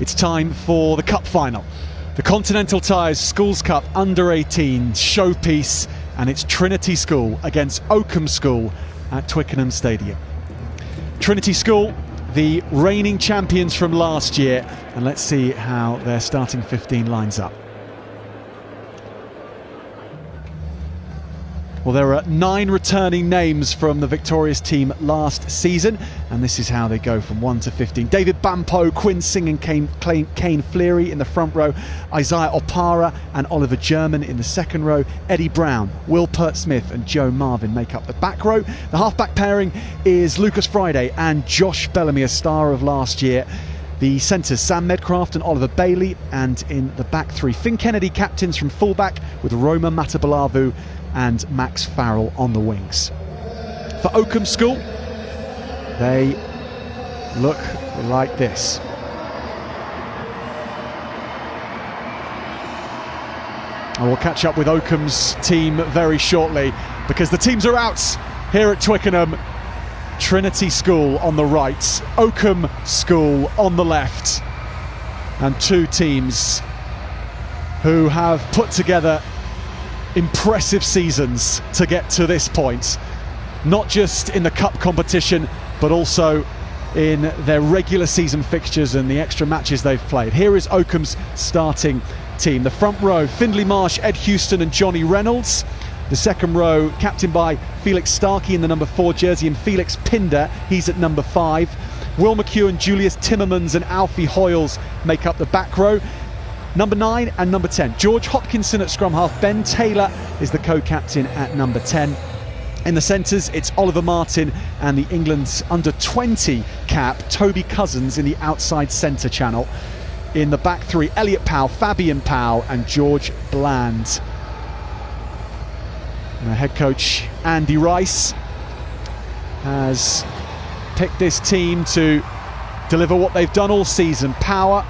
It's time for the cup final. The Continental Tires Schools Cup Under-18 showpiece, and it's Trinity School against Oakham School at Twickenham Stadium. Trinity School, the reigning champions from last year, and let's see how their starting 15 lines up. Well, there are 9 returning names from the victorious team last season, and this is how they go from 1 to 15. David Bampo, Quinn Singh and Kane Fleary in the front row, Isaiah Opara and Oliver German in the second row, Eddie Brown, Will Pert-Smith and Joe Marvin make up the back row. The half-back pairing is Lucas Friday and Josh Bellamy, a star of last year. The centres, Sam Medcraft and Oliver Bailey, and in the back three, Finn Kennedy captains from fullback with Roma Matabalavu and Max Farrell on the wings. For Oakham School, they look like this. I will catch up with Oakham's team very shortly because the teams are out here at Twickenham. Trinity School on the right, Oakham School on the left, and 2 teams who have put together impressive seasons to get to this point, not just in the cup competition but also in their regular season fixtures and the extra matches they've played. Here is Oakham's starting team. The front row, Findlay Marsh, Ed Houston and Johnny Reynolds. The second row, captained by Felix Starkey in the number 4 jersey, and Felix Pinder, he's at number 5. Will McHugh, Julius Timmermans and Alfie Hoyles make up the back row. Number 9 and number 10, George Hopkinson at scrum half. Ben Taylor is the co-captain at number 10. In the centres, it's Oliver Martin and the England's under-20 cap, Toby Cousins, in the outside centre channel. In the back three, Elliot Powell, Fabian Powell and George Bland. And head coach Andy Rice has picked this team to deliver what they've done all season: power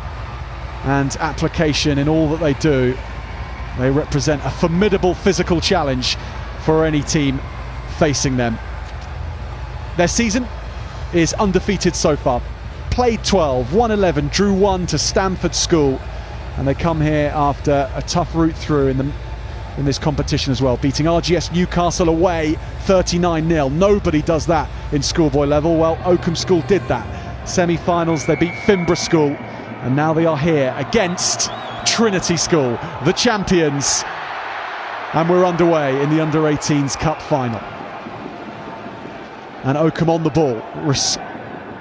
and application in all that they do. They represent a formidable physical challenge for any team facing them. Their season is undefeated so far. Played 12, won 11, drew 1 to Stamford School, and they come here after a tough route through in this competition as well, beating RGS Newcastle away 39-0. Nobody does that in schoolboy level. Well, Oakham School did that. Semi-finals, they beat Finborough School, and now they are here against Trinity School, the champions. And we're underway in the Under-18s Cup final. And Oakham on the ball,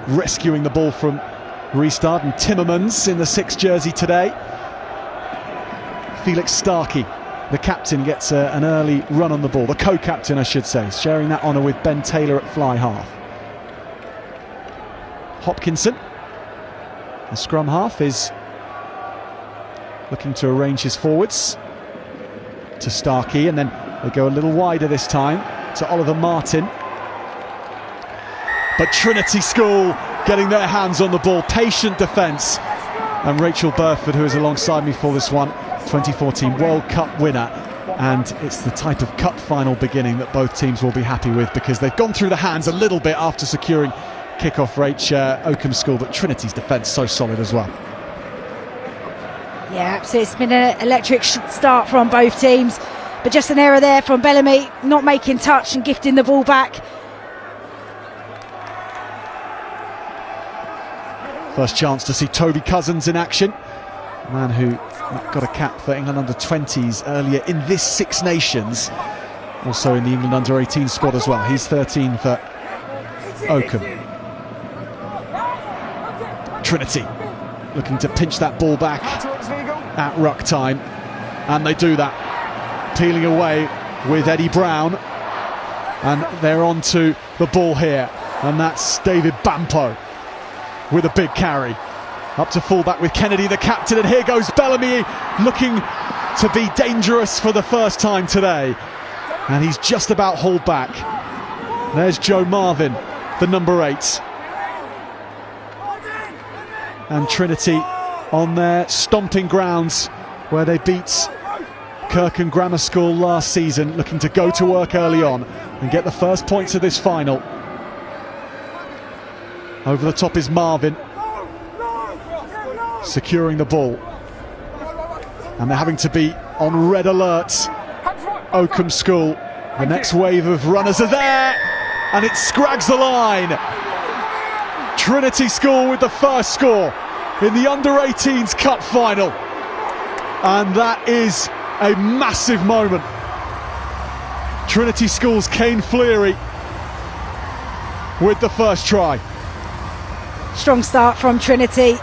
rescuing the ball from restart, and Timmermans in the 6th jersey today. Felix Starkey, the captain, gets an early run on the ball, the co-captain I should say, sharing that honour with Ben Taylor at fly half. Hopkinson, the scrum half, is looking to arrange his forwards to Starkey, and then they go a little wider this time to Oliver Martin. But Trinity School getting their hands on the ball, patient defence, and Rachel Burford, who is alongside me for this one, 2014 World Cup winner, and it's the type of cup final beginning that both teams will be happy with, because they've gone through the hands a little bit after securing kick-off rate Oakham School, but Trinity's defence so solid as well. Yeah, absolutely. It's been an electric start from both teams, but just an error there from Bellamy, not making touch and gifting the ball back. First chance to see Toby Cousins in action, a man who got a cap for England under-20s earlier in this Six Nations, also in the England under-18 squad as well. He's 13 for Oakham. Trinity looking to pinch that ball back at ruck time, and they do that, peeling away with Eddie Brown, and they're on to the ball here, and that's David Bampo with a big carry up to fullback with Kennedy the captain, and here goes Bellamy looking to be dangerous for the first time today, and he's just about hauled back. There's Joe Marvin, the number 8, and Trinity on their stomping grounds where they beat Kirkham Grammar School last season, looking to go to work early on and get the first points of this final. Over the top is Marvin. securing the ball. And they're having to be on red alert. Oakham School, the next wave of runners are there, and it scrags the line. Trinity School with the first score in the under-18s cup final. And that is a massive moment. Trinity School's Kane Fleary with the first try. Strong start from Trinity.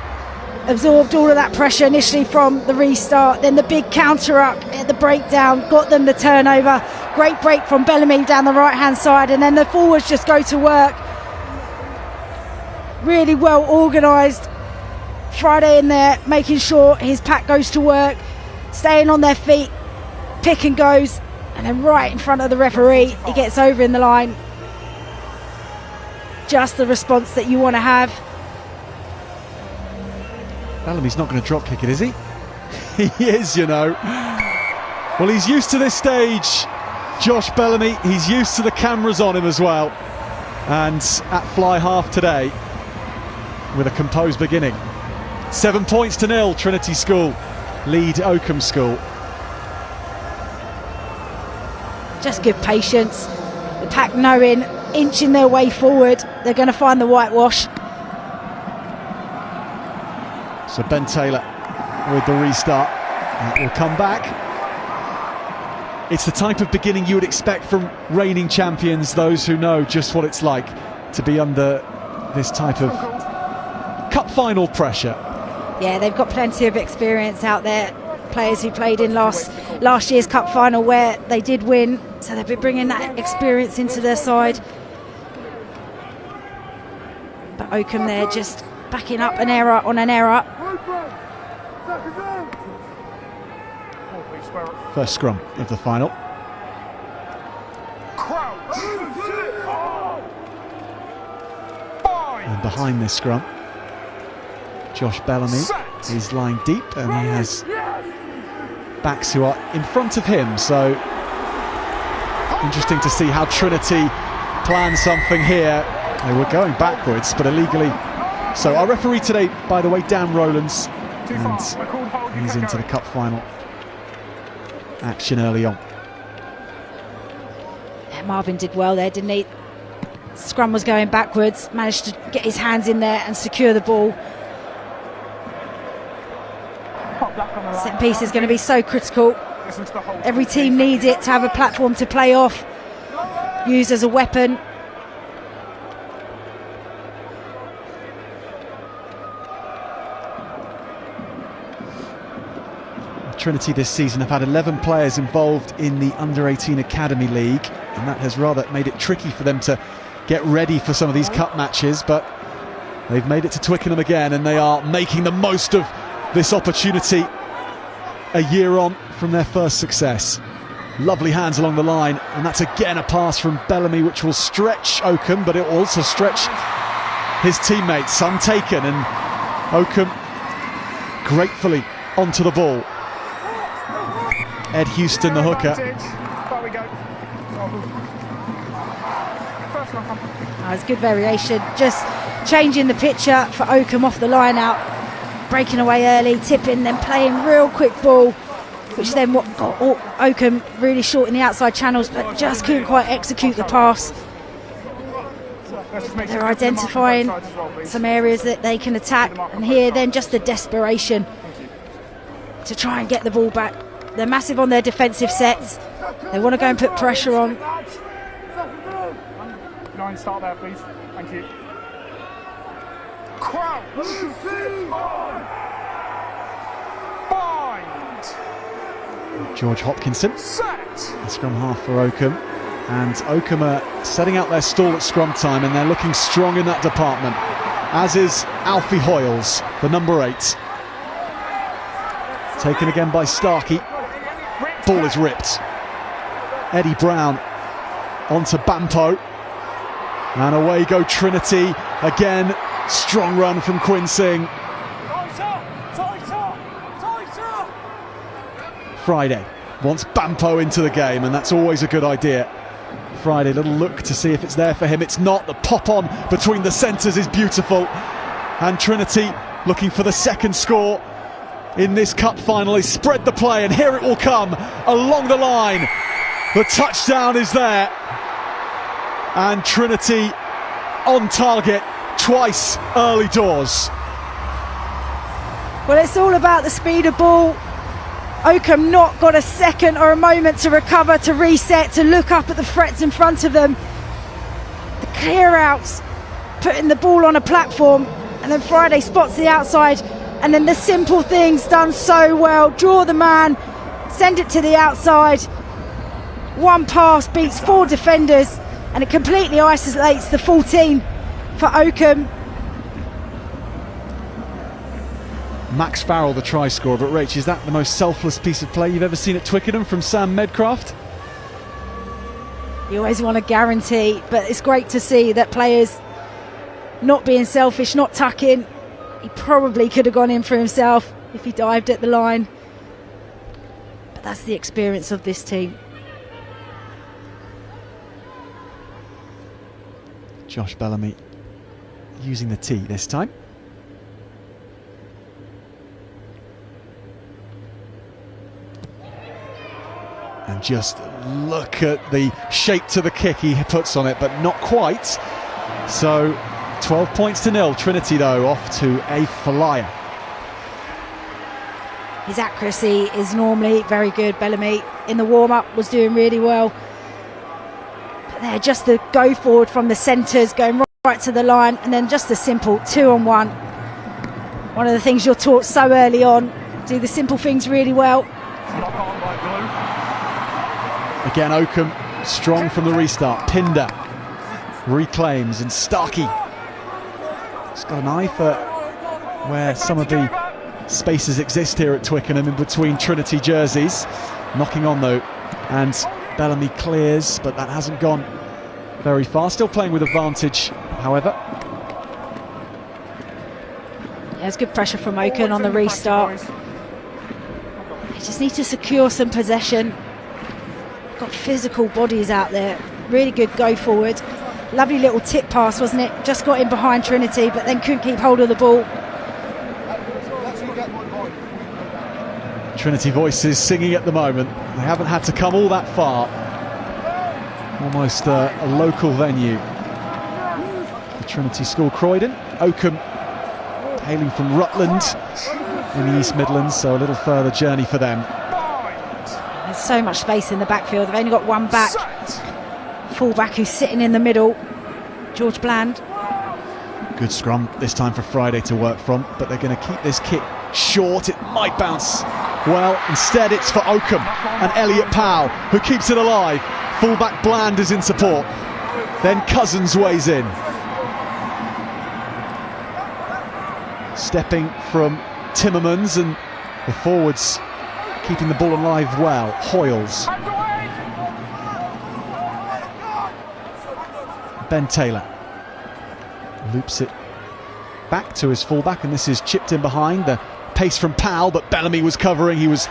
Absorbed all of that pressure initially from the restart, then the big counter up at the breakdown, got them the turnover. Great break from Bellamy down the right hand side, and then the forwards just go to work. Really well organised. Friday in there, making sure his pack goes to work, staying on their feet, pick and goes, and then right in front of the referee, he gets over in the line. Just the response that you want to have. Bellamy's not going to drop kick it, is he? He is, you know. Well, he's used to this stage, Josh Bellamy. He's used to the cameras on him as well. And at fly half today, with a composed beginning. 7 points to 0, Trinity School lead Oakham School. Just good patience. The pack knowing, inching their way forward, they're going to find the whitewash. So Ben Taylor with the restart. That will come back. It's the type of beginning you would expect from reigning champions, those who know just what it's like to be under this type of cup final pressure. Yeah, they've got plenty of experience out there. Players who played in last year's cup final where they did win, so they'll be bringing that experience into their side. But Oakham there just backing up an error on an error. First scrum of the final. And behind this scrum, Josh Bellamy is lying deep, and he has backs who are in front of him. So interesting to see how Trinity planned something here. They were going backwards, but illegally. So our referee today, by the way, Dan Rowlands, and he's into the cup final action early on. Yeah, Marvin did well there, didn't he? Scrum was going backwards, managed to get his hands in there and secure the ball. Set piece is going to be so critical. Every team needs it to have a platform to play off, use as a weapon. Trinity this season have had 11 players involved in the Under-18 Academy League, and that has rather made it tricky for them to get ready for some of these cup matches, but they've made it to Twickenham again, and they are making the most of this opportunity a year on from their first success. Lovely hands along the line, and that's again a pass from Bellamy which will stretch Oakham, but it will also stretch his teammates. Some taken, and Oakham gratefully onto the ball. Ed Houston, the hooker. That was good variation, just changing the picture for Oakham off the line out, breaking away early, tipping, then playing real quick ball, which then what got Oakham really short in the outside channels, but just couldn't quite execute the pass. They're identifying some areas that they can attack, and here then just the desperation to try and get the ball back. They're massive on their defensive sets. They want to go and put pressure on. Line, start there, please. Thank you. Bind. George Hopkinson, the scrum half for Oakham. And Oakham are setting out their stall at scrum time, and they're looking strong in that department, as is Alfie Hoyles, the number 8. Taken again by Starkey. Ball is ripped. Eddie Brown onto Bampo. And away go Trinity. Again, strong run from Quinn Singh. Friday wants Bampo into the game, and that's always a good idea. Friday, little look to see if it's there for him. It's not. The pop on between the centres is beautiful. And Trinity looking for the second score in this cup final. They spread the play, and here it will come along the line. The touchdown is there, and Trinity on target twice early doors. Well, it's all about the speed of ball. Oakham not got a second or a moment to recover, to reset, to look up at the threats in front of them. The clear outs, putting the ball on a platform, and then Friday spots the outside, and then the simple things done so well. Draw the man, send it to the outside. One pass beats 4 defenders, and it completely isolates the 14 for Oakham. Max Farrell, the try scorer, but Rach, is that the most selfless piece of play you've ever seen at Twickenham from Sam Medcraft? You always want a guarantee, but it's great to see that players not being selfish, not tucking. He probably could have gone in for himself if he dived at the line, but that's the experience of this team. Josh Bellamy using the tee this time. And just look at the shape to the kick he puts on it, but not quite. So 12 points to 0. Trinity, though, off to a flyer. His accuracy is normally very good. Bellamy in the warm-up was doing really well. But there, just the go forward from the centres, going right to the line, and then just a simple 2-on-1. One of the things you're taught so early on, do the simple things really well. Again, Oakham strong from the restart. Pinder reclaims, and Starkey has got an eye for where some of the spaces exist here at Twickenham in between Trinity jerseys. Knocking on though, and Bellamy clears, but that hasn't gone very far. Still playing with advantage, however. Yeah, there's good pressure from Oakham on the restart. They just need to secure some possession. Got physical bodies out there, really good go forward. Lovely little tip pass, wasn't it? Just got in behind Trinity, but then couldn't keep hold of the ball. Trinity voices singing at the moment. They haven't had to come all that far. Almost a local venue. The Trinity School, Croydon. Oakham hailing from Rutland in the East Midlands, so a little further journey for them. There's so much space in the backfield. They've only got one back, full-back, who's sitting in the middle, George Bland. Good scrum this time for Friday to work from, but they're going to keep this kick short. It might bounce well. Instead, it's for Oakham and Elliot Powell, who keeps it alive. Full-back Bland is in support. Then Cousins weighs in. Stepping from Timmermans, and the forwards keeping the ball alive well. Hoyles. Ben Taylor loops it back to his fullback, and this is chipped in behind. The pace from Powell, but Bellamy was covering. He was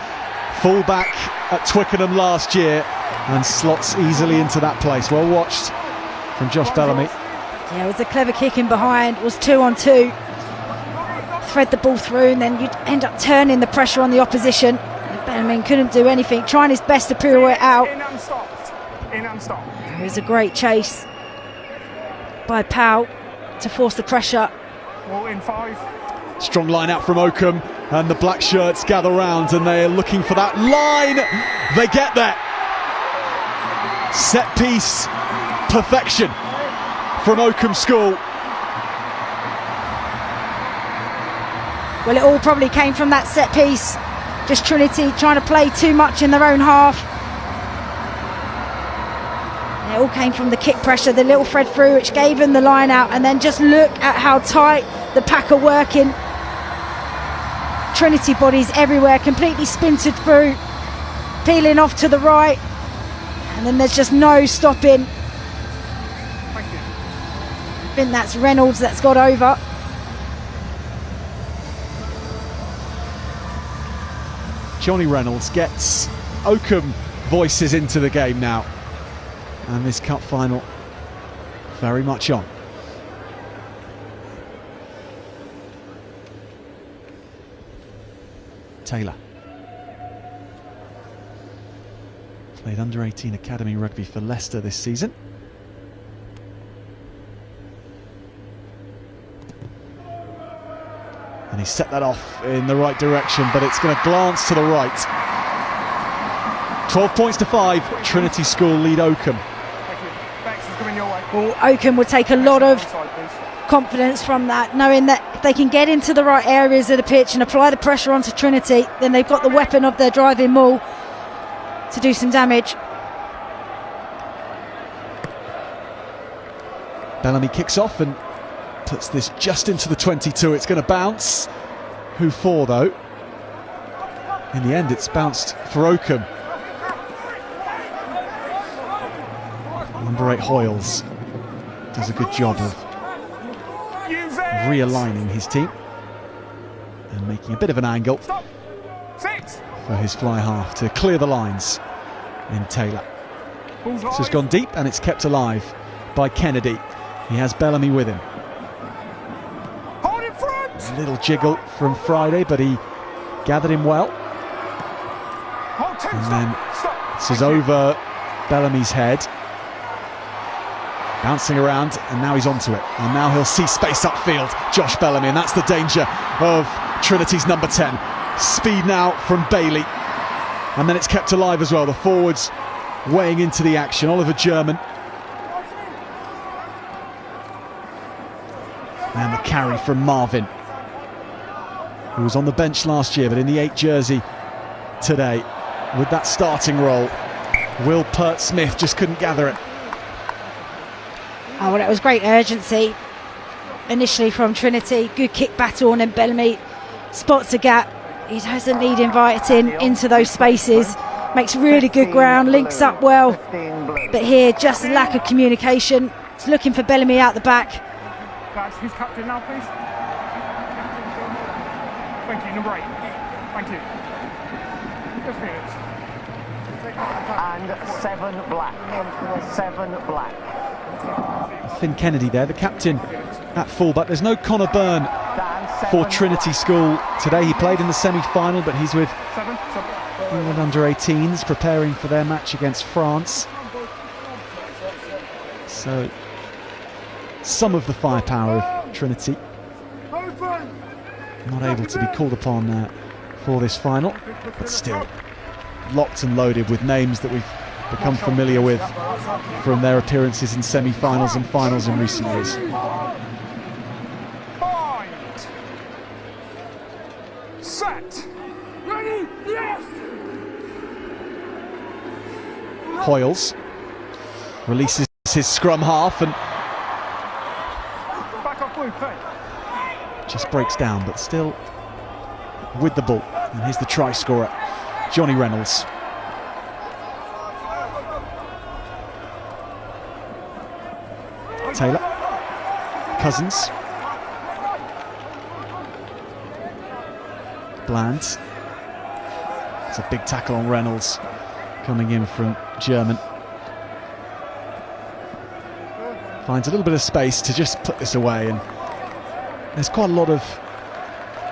fullback at Twickenham last year and slots easily into that place. Well watched from Josh Bellamy. Yeah, it was a clever kick in behind. It was 2-on-2. Thread the ball through, and then you'd end up turning the pressure on the opposition. Bellamy couldn't do anything, trying his best to pirouette out. In and stopped. In and stopped. It was a great chase by Powell to force the pressure. All in 5. Strong line out from Oakham, and the black shirts gather round, and they're looking for that line. They get there. Set piece perfection from Oakham School. Well, it all probably came from that set piece. Just Trinity trying to play too much in their own half. And it all came from the kick pressure, the little thread through, which gave them the line out, and then just look at how tight the pack are working. Trinity bodies everywhere, completely splintered through, peeling off to the right, and then there's just no stopping. Thank you. I think that's Reynolds that's got over. Johnny Reynolds gets Oakham voices into the game now, and this cup final very much on. Taylor. Played under 18 academy rugby for Leicester this season. And he set that off in the right direction, but it's going to glance to the right. 12 points to 5, Trinity School lead Oakham. Thank you. Bex is coming your way. Well, Oakham will take a lot of Inside, please. confidence from that, knowing that if they can get into the right areas of the pitch and apply the pressure onto Trinity, then they've got the weapon of their driving maul to do some damage. Bellamy kicks off and puts this just into the 22. It's going to bounce. Who for, though? In the end, it's bounced for Oakham. Number 8 Hoyles does a good job of realigning his team and making a bit of an angle Stop. 6. for his fly half to clear the lines in Taylor. Ball's This has live. gone deep and it's kept alive by Kennedy. He has Bellamy with him. Hold in front. A little jiggle from Friday, but he gathered him well. Hold 10. And Stop. then Stop. this is Thank you. over Bellamy's head. Bouncing around, and now he's onto it. And now he'll see space upfield. Josh Bellamy, and that's the danger of Trinity's number 10. Speed now from Bailey. And then it's kept alive as well. The forwards weighing into the action. Oliver German. And the carry from Marvin, who was on the bench last year, but in the 8 jersey today with that starting role. Will Pert-Smith just couldn't gather it. Oh, well, that was great urgency initially from Trinity. Good kick battle, and then Bellamy spots a gap. He doesn't need inviting into those spaces. Makes really good ground, links up well. But here, just a lack of communication. It's looking for Bellamy out the back. Guys, who's captain now, please? Thank you. Number 8. Thank you. Just Felix. And 7 black. 7 black. Finn Kennedy there, the captain at fullback. There's no Connor Byrne for Trinity School today. He played in the semi-final, but he's with 7. England under 18s preparing for their match against France. So some of the firepower of Trinity not able to be called upon for this final, but still locked and loaded with names that we've become familiar with from their appearances in semi-finals and finals in recent years. Bind. Set. Ready? Yes. Hoyles releases his scrum half and Back off blue, play. just breaks down, but still with the ball. And here's the try scorer, Johnny Reynolds. Taylor, Cousins, Bland. It's a big tackle on Reynolds coming in from German. Finds a little bit of space to just put this away, and there's quite a lot of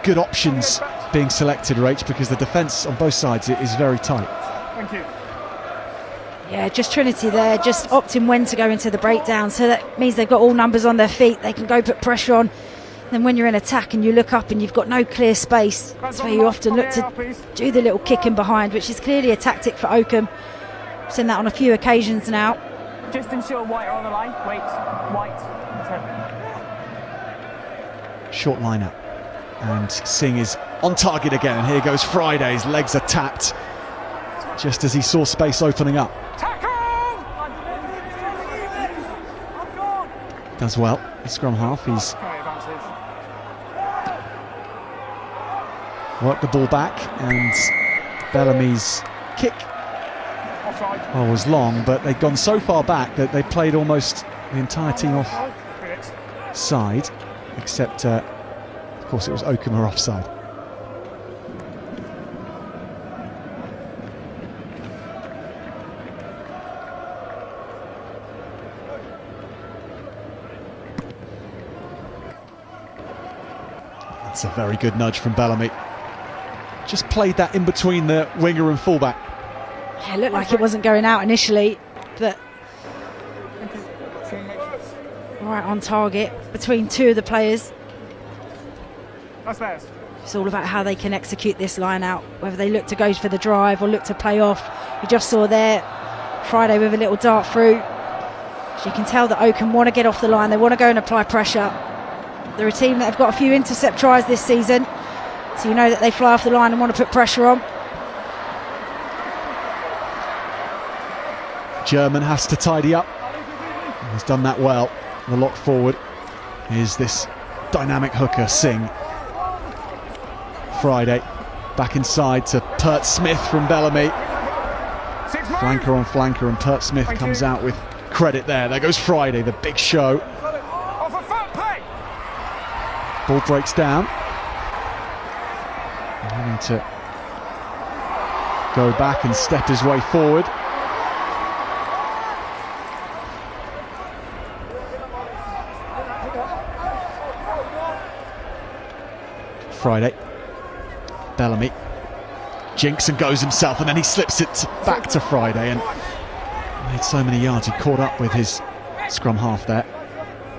good options being selected, Rach, because the defence on both sides is very tight. Thank you. Yeah, just Trinity there, just opting when to go into the breakdown. So that means they've got all numbers on their feet. They can go put pressure on. Then when you're in attack and you look up and you've got no clear space, that's where you often look to do the little kick in behind, which is clearly a tactic for Oakham. I've seen that on a few occasions now. Just ensure white are on the line. Wait, white. Short lineup, and Singh is on target again, and here goes Friday. His legs are tapped just as he saw space opening up. Tackle! Does well, the scrum half. He's Okay, advantage. worked the ball back, and Bellamy's kick Offside. was long, but they'd gone so far back that they played almost the entire team Felix. offside, except of course it was Oakham who were offside. That's a very good nudge from Bellamy. just played that in between the winger and fullback. Yeah, it looked like it wasn't going out initially, but right on target between two of the players. That's theirs. It's all about how they can execute this line out, whether they look to go for the drive or look to play off. You just saw there Friday with a little dart through. So you can tell that Oakham want to get off the line. They want to go and apply pressure. They're a team that have got a few intercept tries this season, so you know that they fly off the line and want to put pressure on. German has to tidy up. He's done that well. The lock forward is this dynamic hooker, Singh. Friday back inside to Pert Smith from Bellamy. Flanker on flanker, and Pert Smith comes out with credit there. There goes Friday, the big show. Ball breaks down. Having to go back and step his way forward. Friday. Bellamy jinks and goes himself, and then he slips it back to Friday, and made so many yards. He caught up with his scrum half there.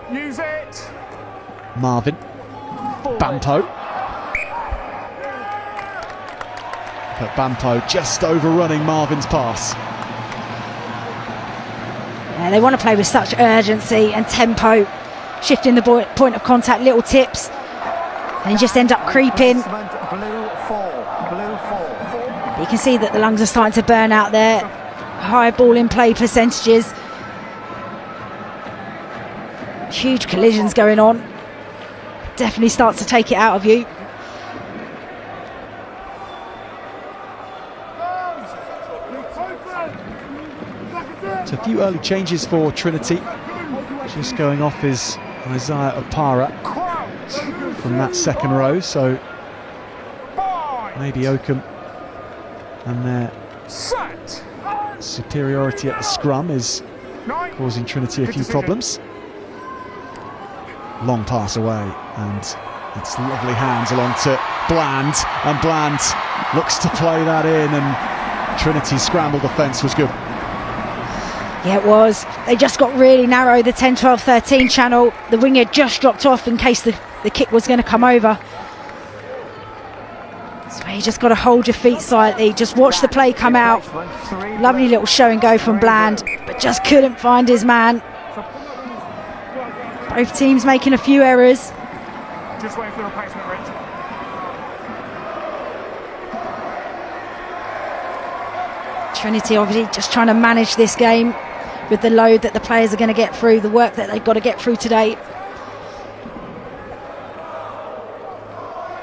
Use it. Marvin. Bampo. But Bampo just overrunning Marvin's pass. Yeah, they want to play with such urgency and tempo, shifting the point of contact, little tips, and you just end up creeping. You can see that the lungs are starting to burn out there. High ball in play percentages. Huge collisions going on. Definitely starts to take it out of you. So a few early changes for Trinity. Just going off is Isaiah Opara from that second row, so maybe Oakham and their superiority at the scrum is causing Trinity a few problems. Long pass away, and it's lovely hands along to Bland, and Bland looks to play that in, and Trinity's scramble defence was good. Yeah, it was. They just got really narrow, the 10, 12, 13 channel. The winger just dropped off in case the kick was going to come over. So you just got to hold your feet slightly, just watch the play come out. Lovely little show and go from Bland, but just couldn't find his man. Both teams making a few errors. Just waiting for the replacement, Rich. Trinity obviously just trying to manage this game with the load that the players are going to get through, the work that they've got to get through today.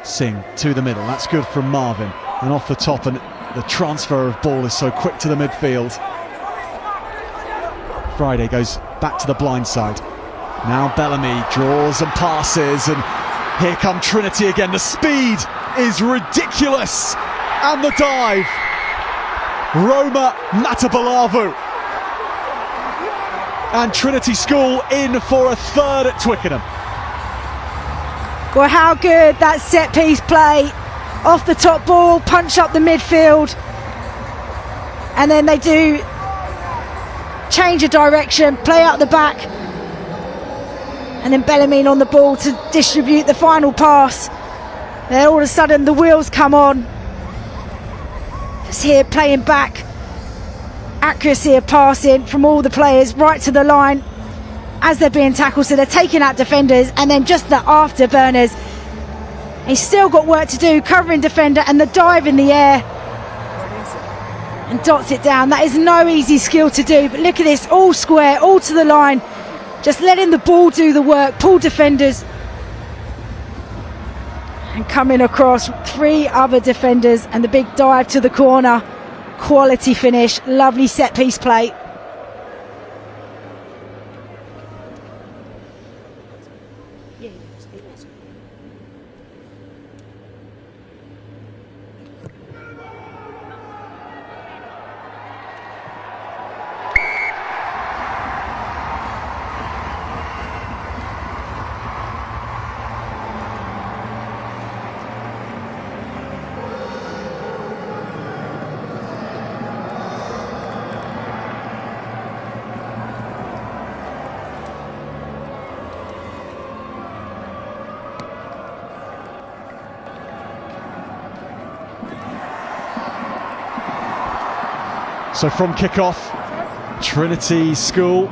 Singh to the middle, that's good from Marvin, and off the top, and the transfer of ball is so quick to the midfield. Friday goes back to the blind side. Now Bellamy draws and passes, and here come Trinity again. The speed is ridiculous, and the dive. Roma Matabalavu. And Trinity School in for a third at Twickenham. Well, how good that set piece play. Off the top ball, punch up the midfield, and then they do change of direction, play out the back, and then Bellamy on the ball to distribute the final pass. Then all of a sudden the wheels come on. It's here playing back, accuracy of passing from all the players right to the line as they're being tackled, so they're taking out defenders, and then just the afterburners. He's still got work to do, covering defender, and the dive in the air and dots it down. That is no easy skill to do, but look at this, all square, all to the line, just letting the ball do the work, pull defenders, and coming across three other defenders, and the big dive to the corner. Quality finish, lovely set piece play. So from kick-off, Trinity School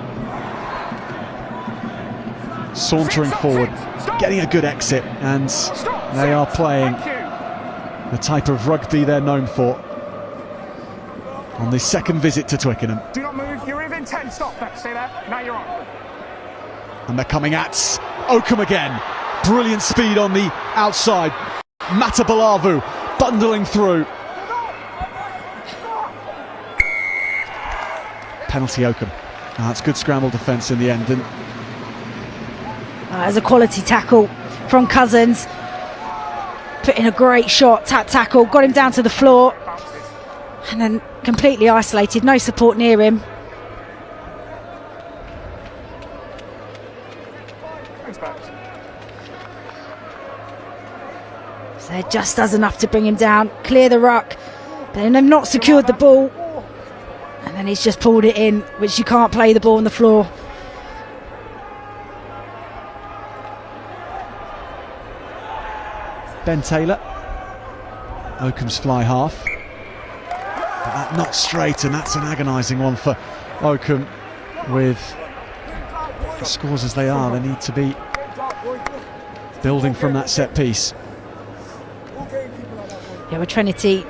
sauntering forward, getting a good exit, and they are playing the type of rugby they're known for on this second visit to Twickenham. Do not move. You're within 10. Stop. Stay there. Now you're on. And they're coming at Oakham again. Brilliant speed on the outside. Matabalavu bundling through. Penalty Oakham. That's good scramble defence in the end. And as a quality tackle from Cousins, put in a great shot, tap tackle, got him down to the floor, and then completely isolated, no support near him. So it just does enough to bring him down, clear the ruck, but then they've not secured the ball, and then he's just pulled it in, which you can't play the ball on the floor. Ben Taylor, Oakham's fly half, but that not straight, and that's an agonising one for Oakham. With the scores as they are, they need to be building from that set piece. Yeah, well, Trinity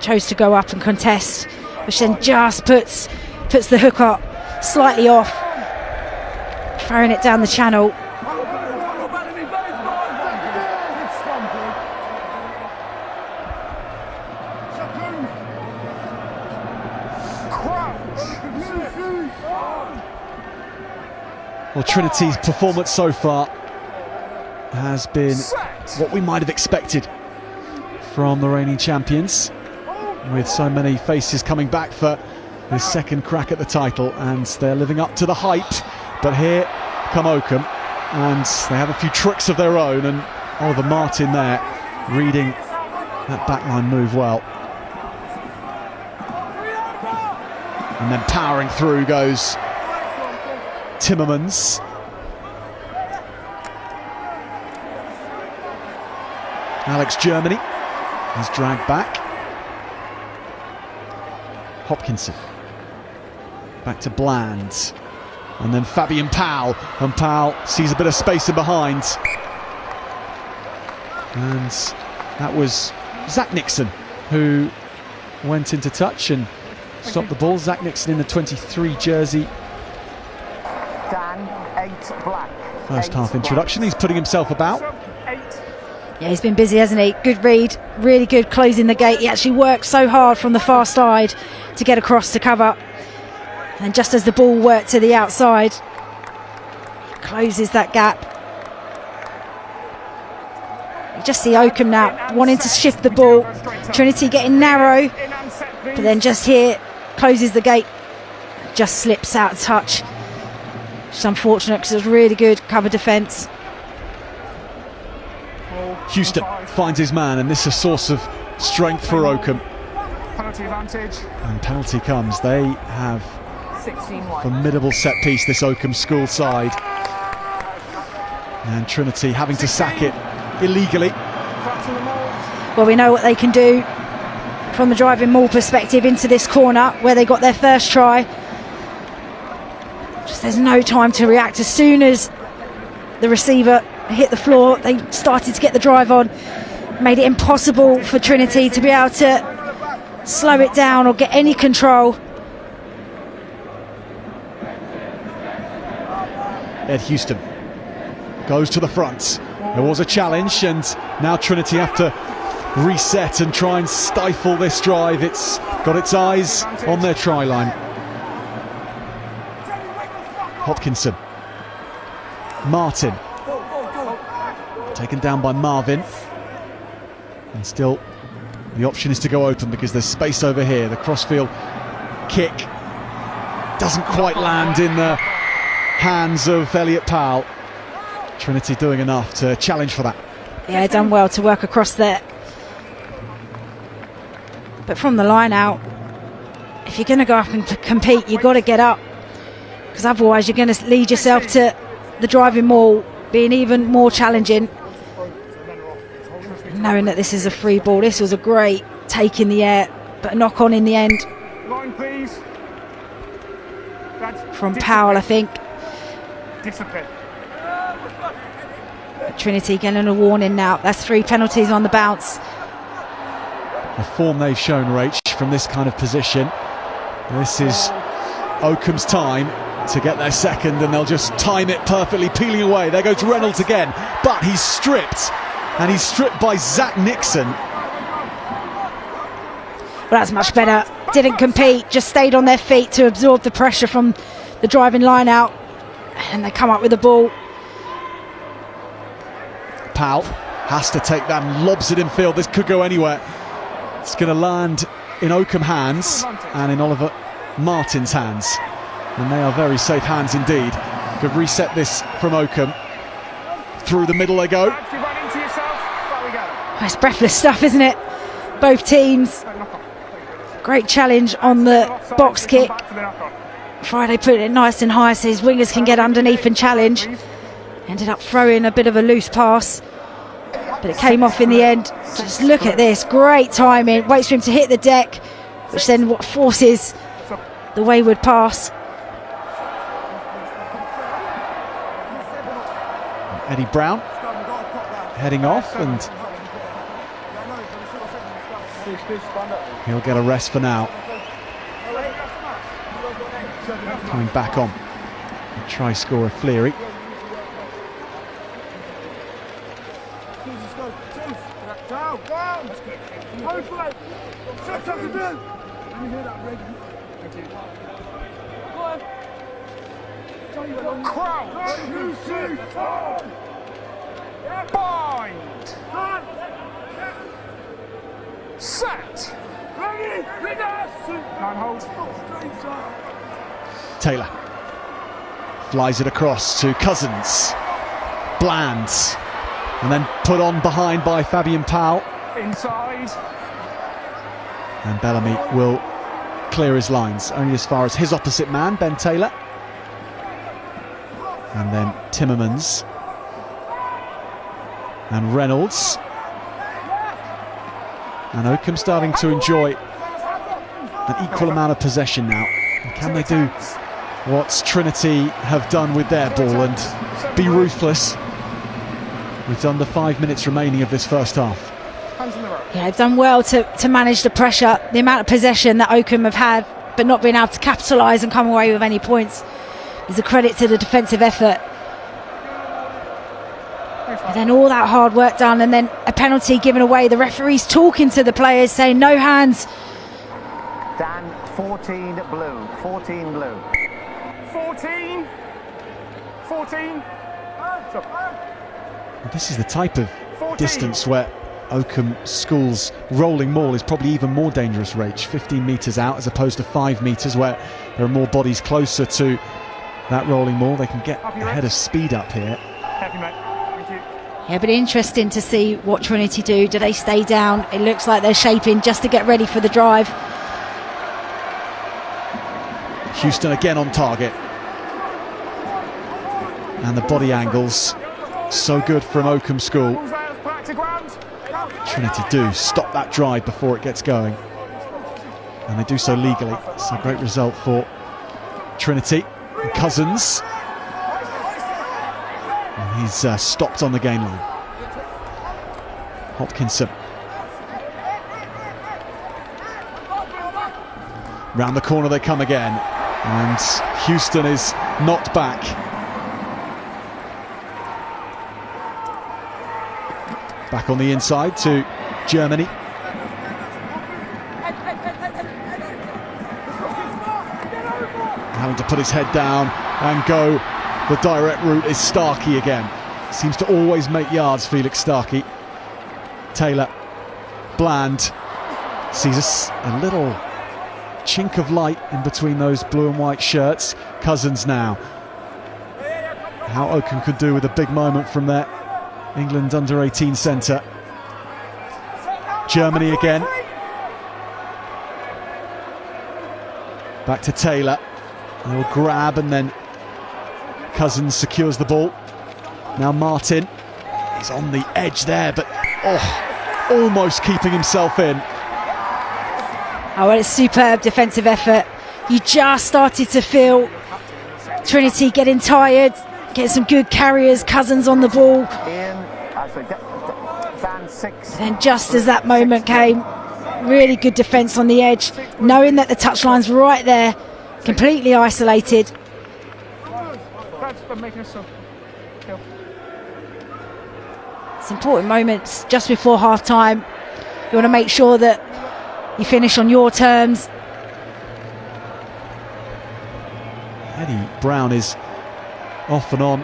chose to go up and contest, which then just puts the hook up slightly off, throwing it down the channel. Well, Trinity's performance so far has been what we might have expected from the reigning champions, with so many faces coming back for this second crack at the title, and they're living up to the hype. But here come Oakham, and they have a few tricks of their own, and Oliver Martin there reading that backline move well. And then powering through goes Timmermans. Alex Germany is dragged back. Hopkinson back to Bland, and then Fabian Powell, and Powell sees a bit of space in behind, and that was Zach Nixon who went into touch and stopped the ball. Zach Nixon in the 23 jersey. Dan, 8 black. First half introduction, he's putting himself about. Yeah, he's been busy, hasn't he? Good read, really good closing the gate. He actually worked so hard from the far side to get across to cover. And just as the ball worked to the outside, he closes that gap. You just see Oakham now wanting to shift the ball. Trinity getting narrow, but then just here closes the gate, just slips out of touch. It's unfortunate because it was really good cover defence. Houston finds his man, and this is a source of strength for Oakham. Penalty advantage. And penalty comes. They have 16 white. formidable set piece, this Oakham school side. And Trinity having to sack it illegally. Well, we know what they can do from the driving maul perspective into this corner where they got their first try. Just there's no time to react. As soon as the receiver hit the floor, they started to get the drive on, made it impossible for Trinity to be able to slow it down or get any control. Ed Houston goes to the front. There was a challenge, and now Trinity have to reset and try and stifle this drive. It's got its eyes on their try line. Hopkinson, Martin, taken down by Marvin, and still the option is to go open because there's space over here. The crossfield kick doesn't quite land in the hands of Elliot Powell. Trinity doing enough to challenge for that. Yeah, done well to work across there. But from the line out, if you're going to go up and compete, you've got to get up, because otherwise you're going to lead yourself to the driving maul being even more challenging. Knowing that this is a free ball, this was a great take in the air, but a knock on in the end. Line, please. That's From discipline. Powell, I think. Discipline. Trinity getting a warning now. That's 3 penalties on the bounce. The form they've shown, Rach, from this kind of position. This is Oakham's time to get their second, and they'll just time it perfectly, peeling away. There goes Reynolds again, but he's stripped, and he's stripped by Zach Nixon. Well, that's much better. Didn't compete, just stayed on their feet to absorb the pressure from the driving line out, and they come up with the ball. Powell has to take that and lobs it in field. This could go anywhere. It's going to land in Oakham hands and in Oliver Martin's hands, and they are very safe hands indeed. Could reset this from Oakham. Through the middle they go. You run into yourself. There we go. It's breathless stuff, isn't it? Both teams. Great challenge on the box kick. Back to the knock-on. Friday put it nice and high so his wingers can get underneath and challenge. Ended up throwing a bit of a loose pass, but it came off in the end. Just look at this, great timing. Waits for him to hit the deck, which then forces the wayward pass. Eddie Brown heading off, and he'll get a rest for now. Coming back on. Try scorer Fleary. Bind. Set. Line hold. Taylor flies it across to Cousins. Bland, and then put on behind by Fabian Powell. Inside. And Bellamy will clear his lines only as far as his opposite man, Ben Taylor. And then Timmermans and Reynolds. And Oakham starting to enjoy an equal amount of possession now. And can they do what Trinity have done with their ball and be ruthless with under 5 minutes remaining of this first half? Yeah, they've done well to manage the pressure, the amount of possession that Oakham have had, but not being able to capitalise and come away with any points is a credit to the defensive effort. And then all that hard work done, and then a penalty given away. The referee's talking to the players, saying no hands. Dan, 14 blue. 14 blue. 14. 14. This is the type of 14. distance where Oakham School's rolling maul is probably even more dangerous, Rach. 15 metres out as opposed to 5 metres, where there are more bodies closer to that rolling maul. They can get ahead of speed up here. Happy, mate. Thank you. Yeah, but interesting to see what Trinity do. Do they stay down? It looks like they're shaping just to get ready for the drive. Houston again on target. And the body angles, so good from Oakham School. Balls out, back to ground. Trinity do stop that drive before it gets going. And they do so legally. It's a great result for Trinity. And Cousins. And he's stopped on the gain line. Hopkinson. Round the corner they come again. And Houston is knocked back. Back on the inside to Germany. Having to put his head down and go the direct route is Starkey again. Seems to always make yards, Felix Starkey. Taylor, Bland, sees a little chink of light in between those blue and white shirts. Cousins now. How Oakham could do with a big moment from their England under-18 centre. Germany again. Back to Taylor. They'll grab, and then Cousins secures the ball. Now Martin is on the edge there, but almost keeping himself in. Oh, well, it's superb defensive effort. You just started to feel Trinity getting tired, getting some good carriers, Cousins on the ball. And just as that moment came, really good defence on the edge, knowing that the touchline's right there, completely isolated. It's important moments just before half time. You want to make sure that you finish on your terms. Eddie Brown is off and on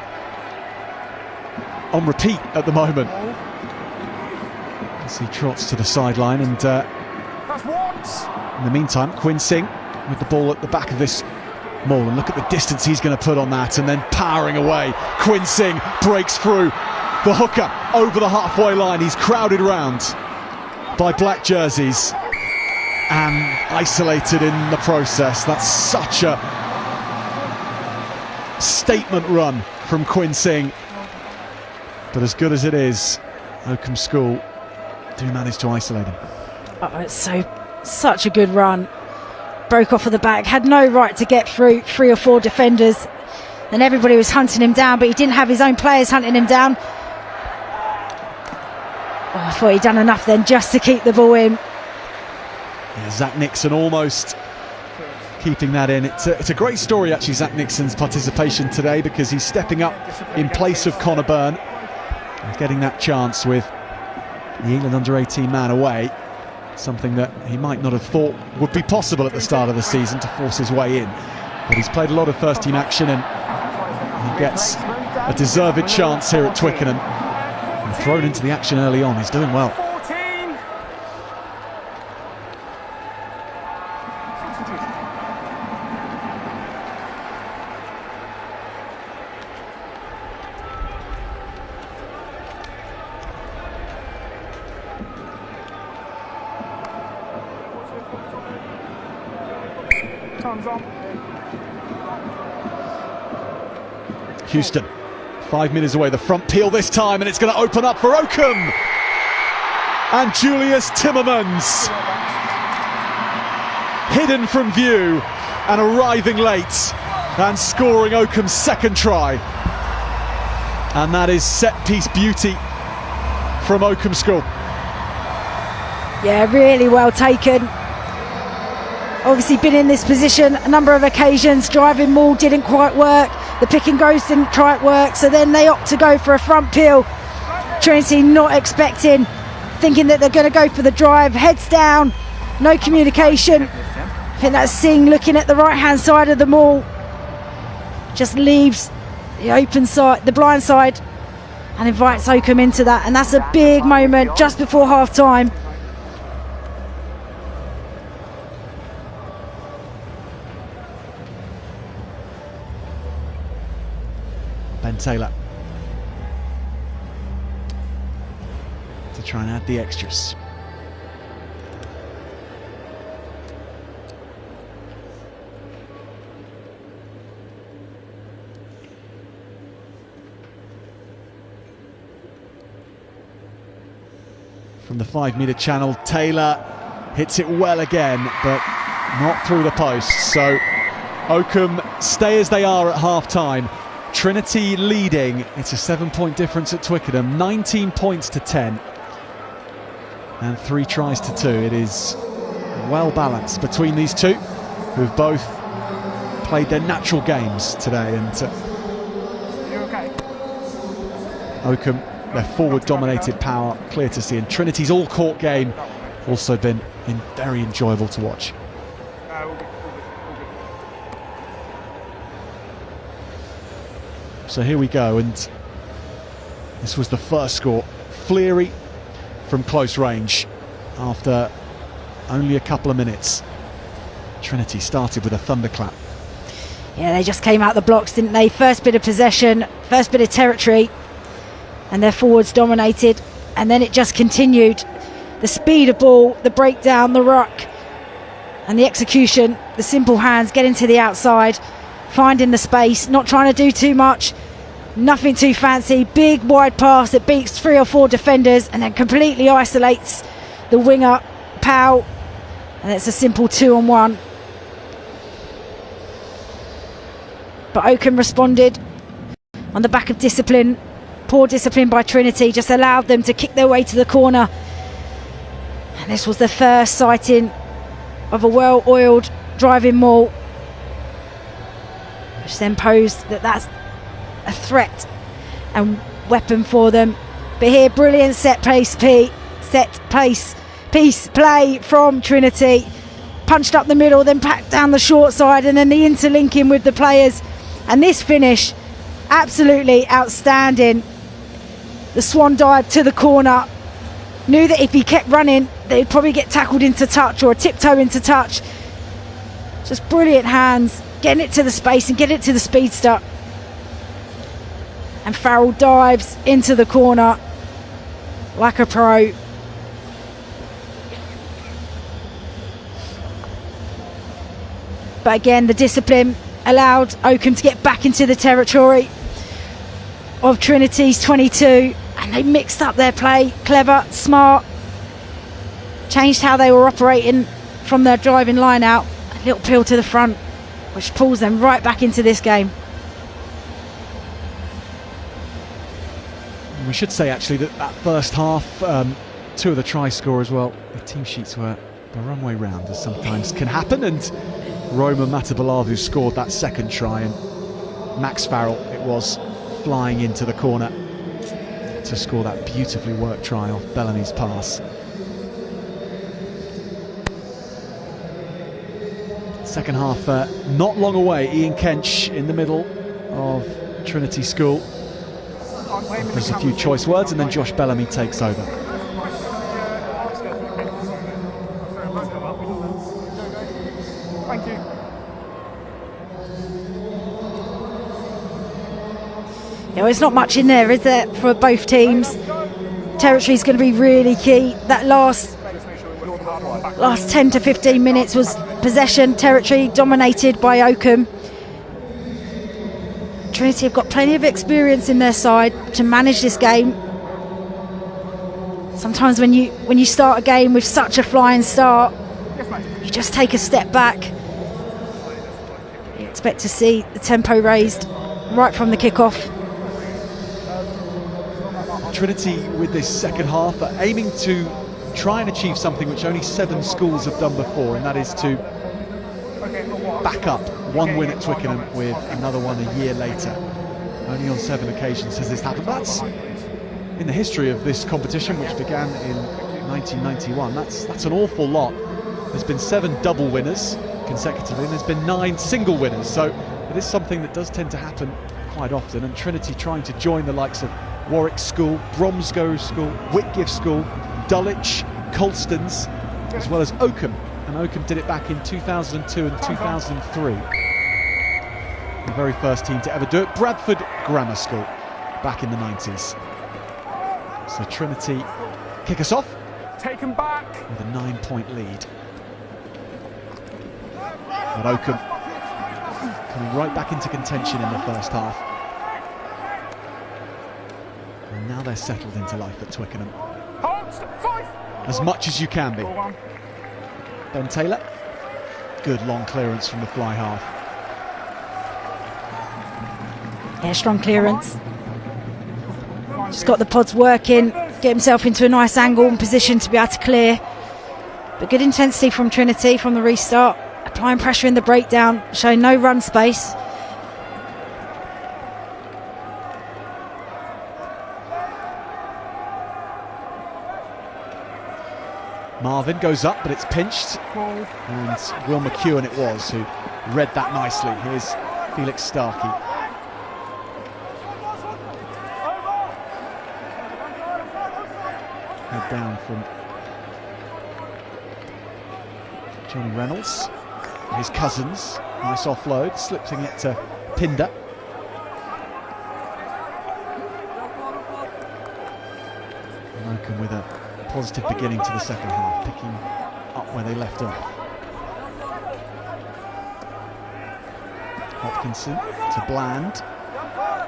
repeat at the moment as he trots to the sideline, and in the meantime Quinn Singh with the ball at the back of this maul, and look at the distance he's going to put on that, and then powering away. Quinn Singh breaks through the hooker over the halfway line. He's crowded round by black jerseys and isolated in the process. That's such a statement run from Quinn Singh, but as good as it is, Oakham School do manage to isolate him. Oh, it's such a good run. Broke off of the back, had no right to get through 3 or 4 defenders, and everybody was hunting him down, but he didn't have his own players hunting him down. Oh, I thought he'd done enough then just to keep the ball in. Yeah, Zach Nixon almost keeping that in. It's a great story actually, Zach Nixon's participation today, because he's stepping up in place of Connor Byrne and getting that chance with the England under-18 man away, something that he might not have thought would be possible at the start of the season, to force his way in. But he's played a lot of first team action, and he gets a deserved chance here at Twickenham, and thrown into the action early on. He's doing well. Houston, 5 minutes away, the front peel this time, and it's going to open up for Oakham. And Julius Timmermans, hidden from view and arriving late, and scoring Oakham's second try. And that is set-piece beauty from Oakham School. Yeah, really well taken. Obviously been in this position a number of occasions. Driving maul didn't quite work. The pick and goes didn't quite work. So then they opt to go for a front peel. Trinity not expecting, thinking that they're going to go for the drive. Heads down, no communication. I think that's Singh looking at the right-hand side of the maul. Just leaves the open side, the blind side, and invites Oakham into that. And that's a big moment just before half-time. Ben Taylor to try and add the extras. From the 5 metre channel, Taylor hits it well again, but not through the post. So Oakham stay as they are at half-time. Trinity leading. It's a 7-point difference at Twickenham, 19 points to 10, and 3 tries to 2. It is well balanced between these two, who've both played their natural games today. And Oakham, their forward dominated power clear to see, and Trinity's all-court game also been very enjoyable to watch. So here we go, and this was the first score. Fleary from close range after only a couple of minutes. Trinity started with a thunderclap. Yeah, they just came out the blocks, didn't they? First bit of possession, first bit of territory, and their forwards dominated, and then it just continued. The speed of ball, the breakdown, the ruck, and the execution, the simple hands getting to the outside, finding the space, not trying to do too much, nothing too fancy. Big wide pass that beats 3 or 4 defenders and then completely isolates the winger, Powell, And it's a simple 2-on-1. But Oakham responded on the back of discipline. Poor discipline by Trinity just allowed them to kick their way to the corner. And this was the first sighting of a well-oiled driving maul, which then posed that that's a threat and weapon for them. But here, brilliant set piece play from Trinity. Punched up the middle, then back down the short side, and then the interlinking with the players. And this finish, absolutely outstanding. The swan dive to the corner. Knew that if he kept running, they'd probably get tackled into touch or a tiptoe into touch. Just brilliant hands, getting it to the space and getting it to the speedster. And Farrell dives into the corner like a pro. But again, the discipline allowed Oakham to get back into the territory of Trinity's 22, and they mixed up their play. Clever, smart, changed how they were operating from their driving line out. A little peel to the front, which pulls them right back into this game. We should say actually that first half, two of the try scorers, well, the team sheets were the wrong way round, as sometimes can happen, and Roman Matabalavu scored that second try, and Max Farrell, it was, flying into the corner to score that beautifully worked try off Bellamy's pass. Second half not long away. Ian Kench in the middle of Trinity School. There's a few choice words, and then Josh Bellamy takes over. Thank you. You know, there's not much in there, is there, for both teams? Territory's going to be really key. That last 10 to 15 minutes was possession territory dominated by Oakham. Trinity have got plenty of experience in their side to manage this game. Sometimes when you start a game with such a flying start, you just take a step back. You expect to see the tempo raised right from the kickoff. Trinity with this second half are aiming to try and achieve something which only 7 schools have done before, and that is to back up one win at Twickenham with another one a year later. Only on 7 occasions has this happened. That's in the history of this competition, which began in 1991. That's an awful lot. There's been 7 double winners consecutively, and there's been 9 single winners, so it is something that does tend to happen quite often. And Trinity trying to join the likes of Warwick School, Bromsgrove School, Whitgift School, Dulwich, Colstons, as well as Oakham. And Oakham did it back in 2002 and 2003. The very first team to ever do it, Bradford Grammar School, back in the 90s. So Trinity kick us off Taken back with a 9-point lead. But Oakham coming right back into contention in the first half. And now they're settled into life at Twickenham. Halt! 5! As much as you can be. Ben Taylor, good long clearance from the fly half. Yeah, strong clearance. Just got the pods working, get himself into a nice angle and position to be able to clear. But good intensity from Trinity from the restart, applying pressure in the breakdown, showing no run space. Marvin goes up, but it's pinched. And Will McEwen it was who read that nicely. Here's Felix Starkey. Head down from Johnny Reynolds. His cousins, nice offload, slipping it to Pinder. And Oakham with a positive beginning to the second half, picking up where they left off. Hopkinson to Bland.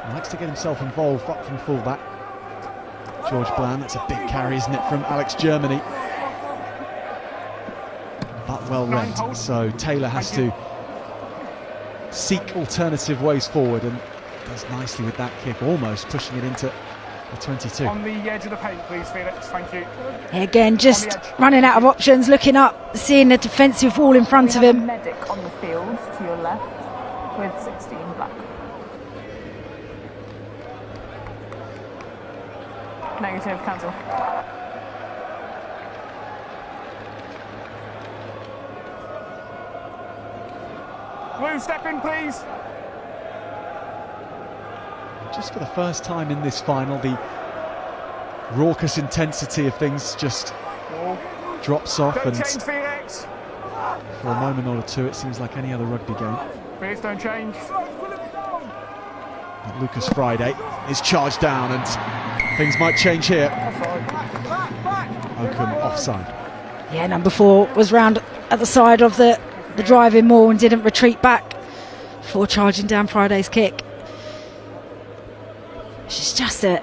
He likes to get himself involved up from fullback. George Bland, that's a big carry, isn't it, from Alex Germany. but well read. So Taylor has to seek alternative ways forward, and does nicely with that kick, almost pushing it into the 22. On the edge of the paint, please, Felix. Thank you. Again, just running out of options, looking up, seeing the defensive wall in front of him. Medic on the field to your left with 16 black. Negative, cancel. Blue, step in, please. Just for the first time in this final, the raucous intensity of things just drops off, Don't and change, Felix. for a moment or two it seems like any other rugby game. Felix, don't change. But Lucas Friday is charged down, and things might change here. Oakham offside. Yeah, number 4 was round at the side of the driving maul and didn't retreat back before charging down Friday's kick. It's just an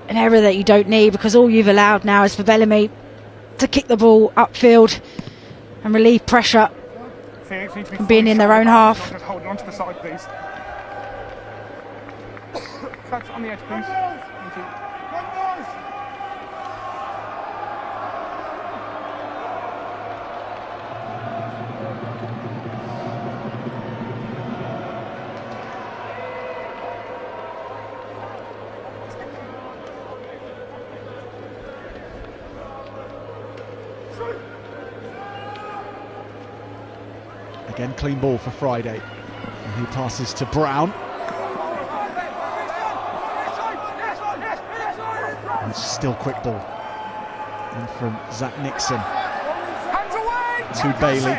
error that you don't need, because all you've allowed now is for Bellamy to kick the ball upfield and relieve pressure Felix, need to be from being in their own half. Just hold on to the side, please. That's on the edge, please. Thank you. Again, clean ball for Friday, and he passes to Brown. And it's still quick ball. And from Zach Nixon to Bailey.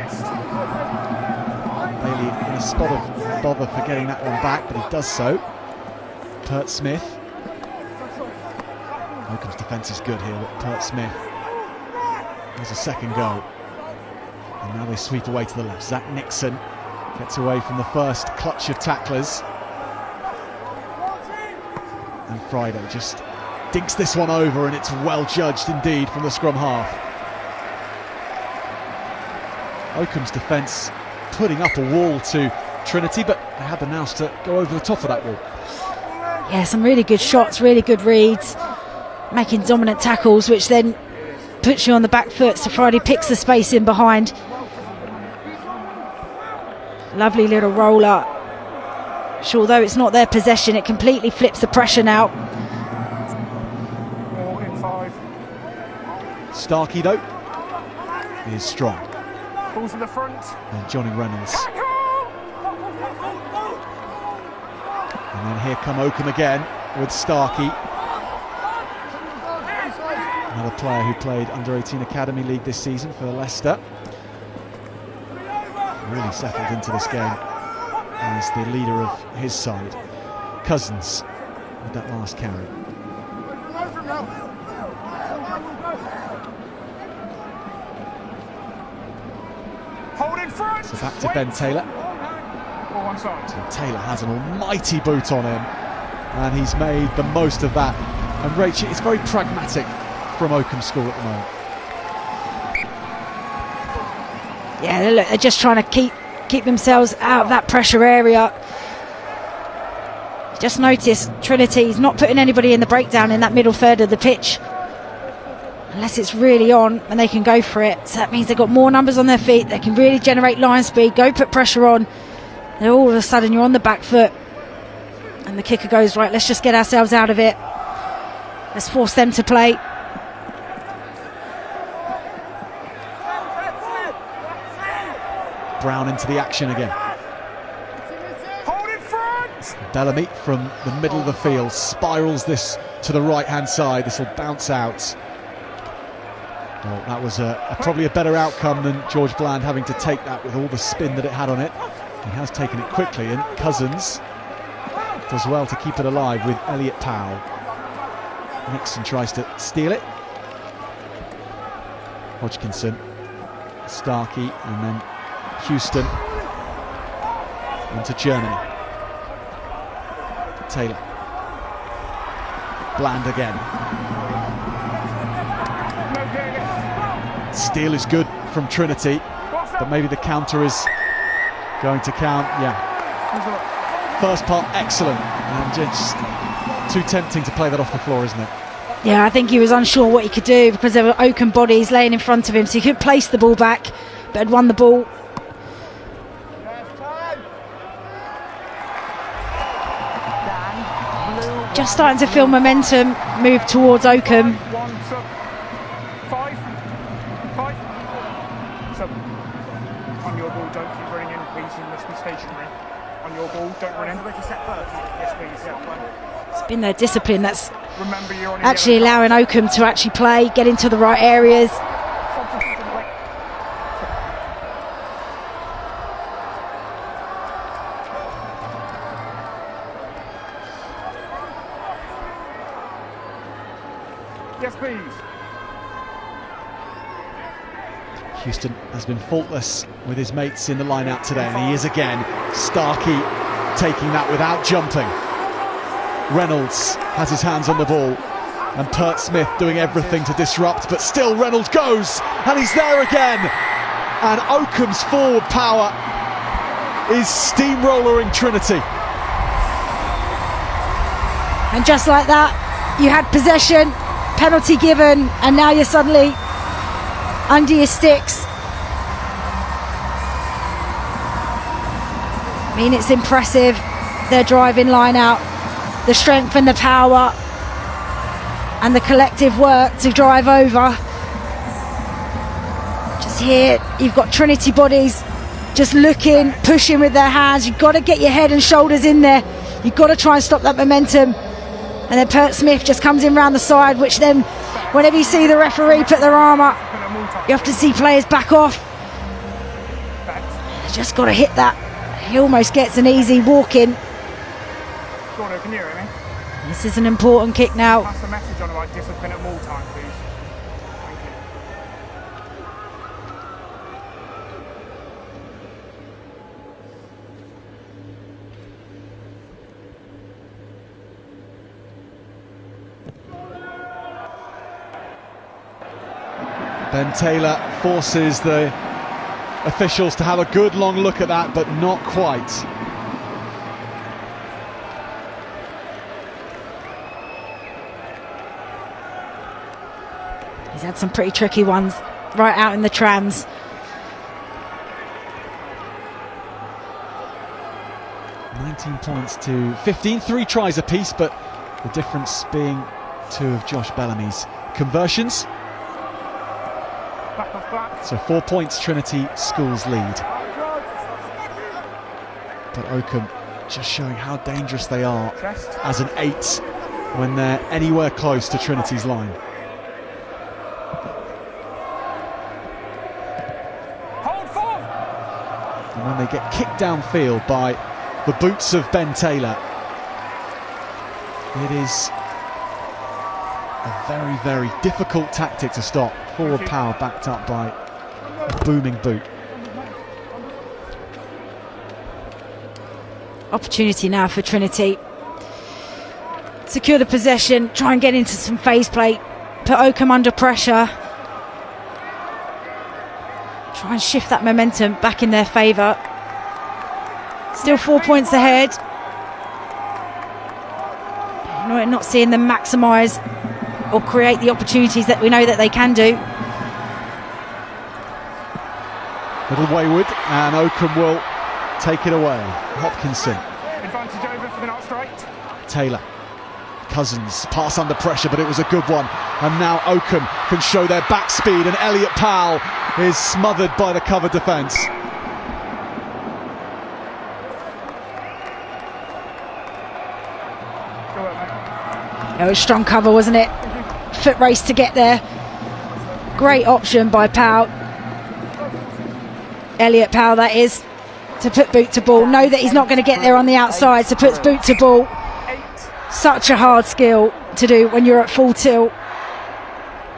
Bailey in a spot of bother for getting that one back, but he does so. Pert Smith. Oakham's defence is good here, but Pert Smith has a second go. And now they sweep away to the left. Zach Nixon gets away from the first clutch of tacklers. And Friday just dinks this one over, and it's well judged indeed from the scrum half. Oakham's defence putting up a wall to Trinity, but they had the nous to go over the top of that wall. Yeah, some really good shots, really good reads, making dominant tackles, which then puts you on the back foot, so Friday picks the space in behind. Lovely little roller. So although it's not their possession, it completely flips the pressure now. More in 5. Starkey, though, is strong. Balls to the front. And Johnny Reynolds. And then here come Oakham again with Starkey. Another player who played under-18 Academy League this season for Leicester. Really settled into this game as the leader of his side. Cousins with that last carry. Hold in front. So back to Ben Taylor. Ball one side. So Taylor has an almighty boot on him, and he's made the most of that. And Rachel, it's very pragmatic from Oakham School at the moment. Yeah, look, they're just trying to keep themselves out of that pressure area. Just notice Trinity's not putting anybody in the breakdown in that middle third of the pitch, unless it's really on and they can go for it. So that means they've got more numbers on their feet. They can really generate line speed, go put pressure on. And all of a sudden you're on the back foot, and the kicker goes, right, let's just get ourselves out of it. Let's force them to play. Brown into the action again. Hold in front. Bellamy from the middle of the field spirals this to the right-hand side. This will bounce out. Well, that was probably a better outcome than George Bland having to take that with all the spin that it had on it. He has taken it quickly, and Cousins does well to keep it alive with Elliot Powell. Nixon tries to steal it. Hodgkinson, Starkey, and then Houston into Germany. Taylor. Bland again. Steal is good from Trinity. but maybe the counter is going to count. Yeah. First part excellent, and just too tempting to play that off the floor, isn't it? Yeah, I think he was unsure what he could do because there were Oakham bodies laying in front of him, so he couldn't place the ball back, but had won the ball. Just starting to feel momentum move towards Oakham. 1 sub. 5. 5. Sub. On your ball, don't keep running in, please. You must be stationary. On your ball, don't run in. Yes, please. Yeah. It's been their discipline that's Remember, you're on a actually yellow allowing Oakham to actually play, get into the right areas. Yes, please. Houston has been faultless with his mates in the line-out today, and he is again. Starkey taking that without jumping. Reynolds has his hands on the ball, and Pert Smith doing everything to disrupt, but still Reynolds goes, and he's there again. And Oakham's forward power is steamrollering Trinity. And just like that, you had possession, penalty given, and now you're suddenly under your sticks. I mean, it's impressive, their driving line out, the strength and the power and the collective work to drive over. Just here, you've got Trinity bodies just looking, pushing with their hands. You've got to get your head and shoulders in there. You've got to try and stop that momentum. And then Pert Smith just comes in round the side, which then, whenever you see the referee put their arm up, you have to see players back off. You just got to hit that. He almost gets an easy walk in. Gordon, can you hear me? This is an important kick now. Pass the message on about discipline at more time, please. Ben Taylor forces the officials to have a good long look at that, but not quite. He's had some pretty tricky ones right out in the trams. £19 points to 15, 3 tries apiece, but the difference being 2 of Josh Bellamy's conversions. Back off black. So 4 points Trinity Schools lead. But Oakham just showing how dangerous they are as an 8 when they're anywhere close to Trinity's line. Hold form. And when they get kicked downfield by the boots of Ben Taylor, it is a very, very difficult tactic to stop. Forward power backed up by a booming boot. Opportunity now for Trinity. Secure the possession, try and get into some phase play, put Oakham under pressure. Try and shift that momentum back in their favour. Still 4 points ahead. We're not seeing them maximise or create the opportunities that we know that they can do. Little wayward, and Oakham will take it away. Hopkinson. Advantage over for the not straight. Taylor. Cousins, pass under pressure, but it was a good one. And now Oakham can show their back speed, and Elliot Powell is smothered by the cover defence. It was strong cover, wasn't it? Foot race to get there. Great option by Powell. Elliot Powell, that is, to put boot to ball. Know that he's not going to get there on the outside, so puts boot to ball. Such a hard skill to do when you're at full tilt.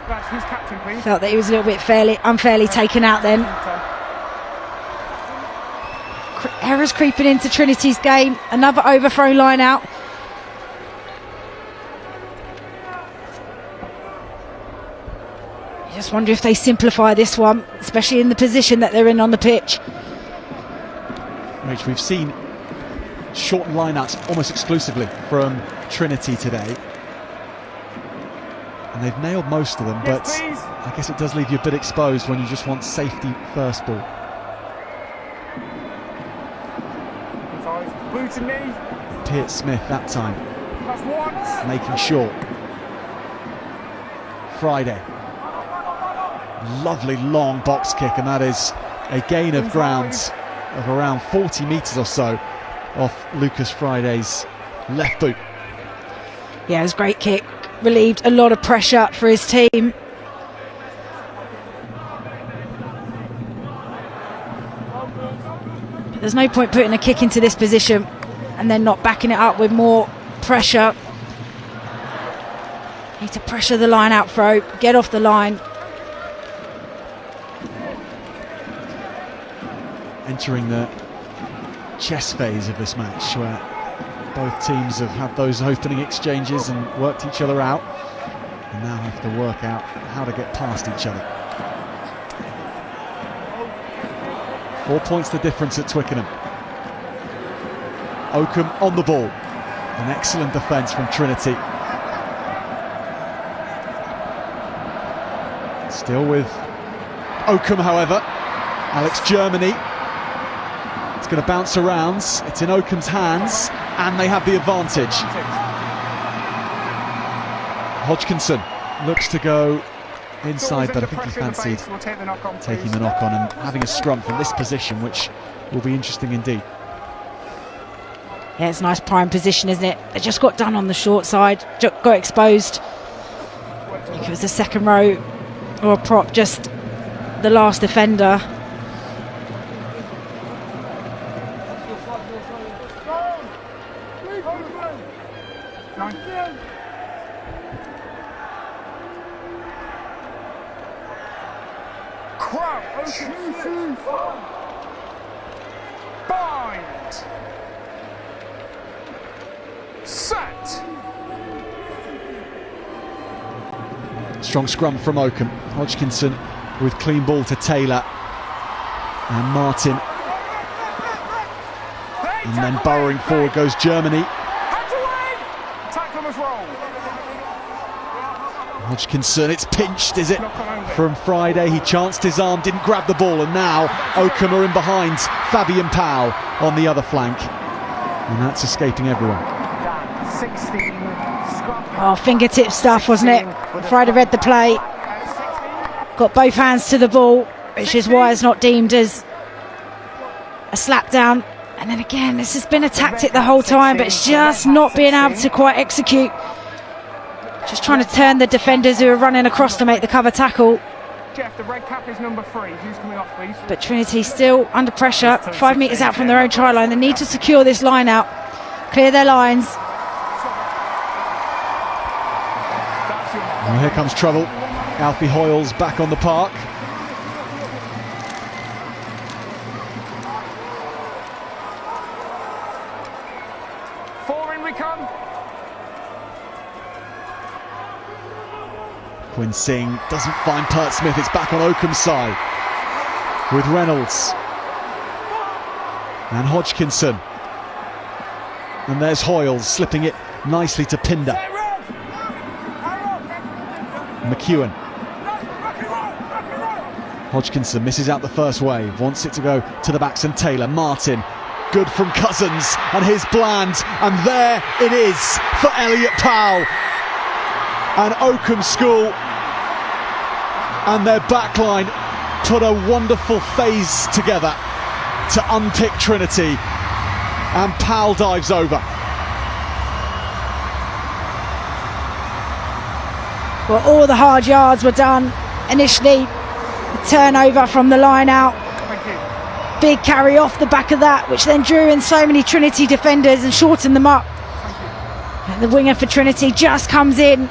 That's who's captain, please. Felt that he was a little bit unfairly taken out then. Errors creeping into Trinity's game. Another overthrown line out. Just wonder if they simplify this one, especially in the position that they're in on the pitch. Which we've seen short lineouts almost exclusively from Trinity today. And they've nailed most of them, but I guess it does leave you a bit exposed when you just want safety first ball. Boot to knee. Peart Smith that time, That's once. making short. Friday. Lovely long box kick, and that is a gain of ground of around 40 metres or so off Lucas Friday's left boot. Yeah, it was a great kick. Relieved a lot of pressure for his team. But there's no point putting a kick into this position and then not backing it up with more pressure. Need to pressure the line out throw, get off the line. Entering the chess phase of this match, where both teams have had those opening exchanges and worked each other out, and now have to work out how to get past each other. 4 points the difference at Twickenham. Oakham on the ball. An excellent defence from Trinity. Still with Oakham, however. Alex Germany. It's going to bounce around. It's in Oakham's hands, and they have the advantage. Hodgkinson looks to go inside, but I think he fancied taking the knock on and having a scrum from this position, which will be interesting indeed. Yeah, it's a nice prime position, isn't it? They just got done on the short side, got exposed. I think it was the second row or a prop, just the last defender. Bind. Set. Strong scrum from Oakham. Hodgkinson with clean ball to Taylor and Martin, and then burrowing forward goes Germany. Hands away. Tackle was rolled. Hodgkinson, it's pinched, is it? From Friday, he chanced his arm, didn't grab the ball, and now Oakham are in behind Fabian Powell on the other flank, and that's escaping everyone. 16. Oh, fingertip stuff, wasn't it? Friday read the play, got both hands to the ball, which is why it's not deemed as a slap down. And then again, this has been a tactic the whole time, but it's just not being able to quite execute. Just trying to turn the defenders who are running across to make the cover tackle. Jeff, the red cap is number 3. Who's coming off, please? But Trinity still under pressure, 5 metres out from their own try line. They need to secure this line out, clear their lines. Well, here comes trouble. Alfie Hoyle's back on the park. Four in we come. Quinn Singh doesn't find Peart Smith. It's back on Oakham's side with Reynolds and Hodgkinson, and there's Hoyle slipping it nicely to Pinder. McEwen. Hodgkinson misses out the first wave, wants it to go to the backs, and Taylor. Martin, good from Cousins, and his Bland, and there it is for Elliot Powell. And Oakham School and their backline put a wonderful phase together to unpick Trinity, and Powell dives over. Well, all the hard yards were done initially. The turnover from the line out. Big carry off the back of that, which then drew in so many Trinity defenders and shortened them up. And the winger for Trinity just comes in,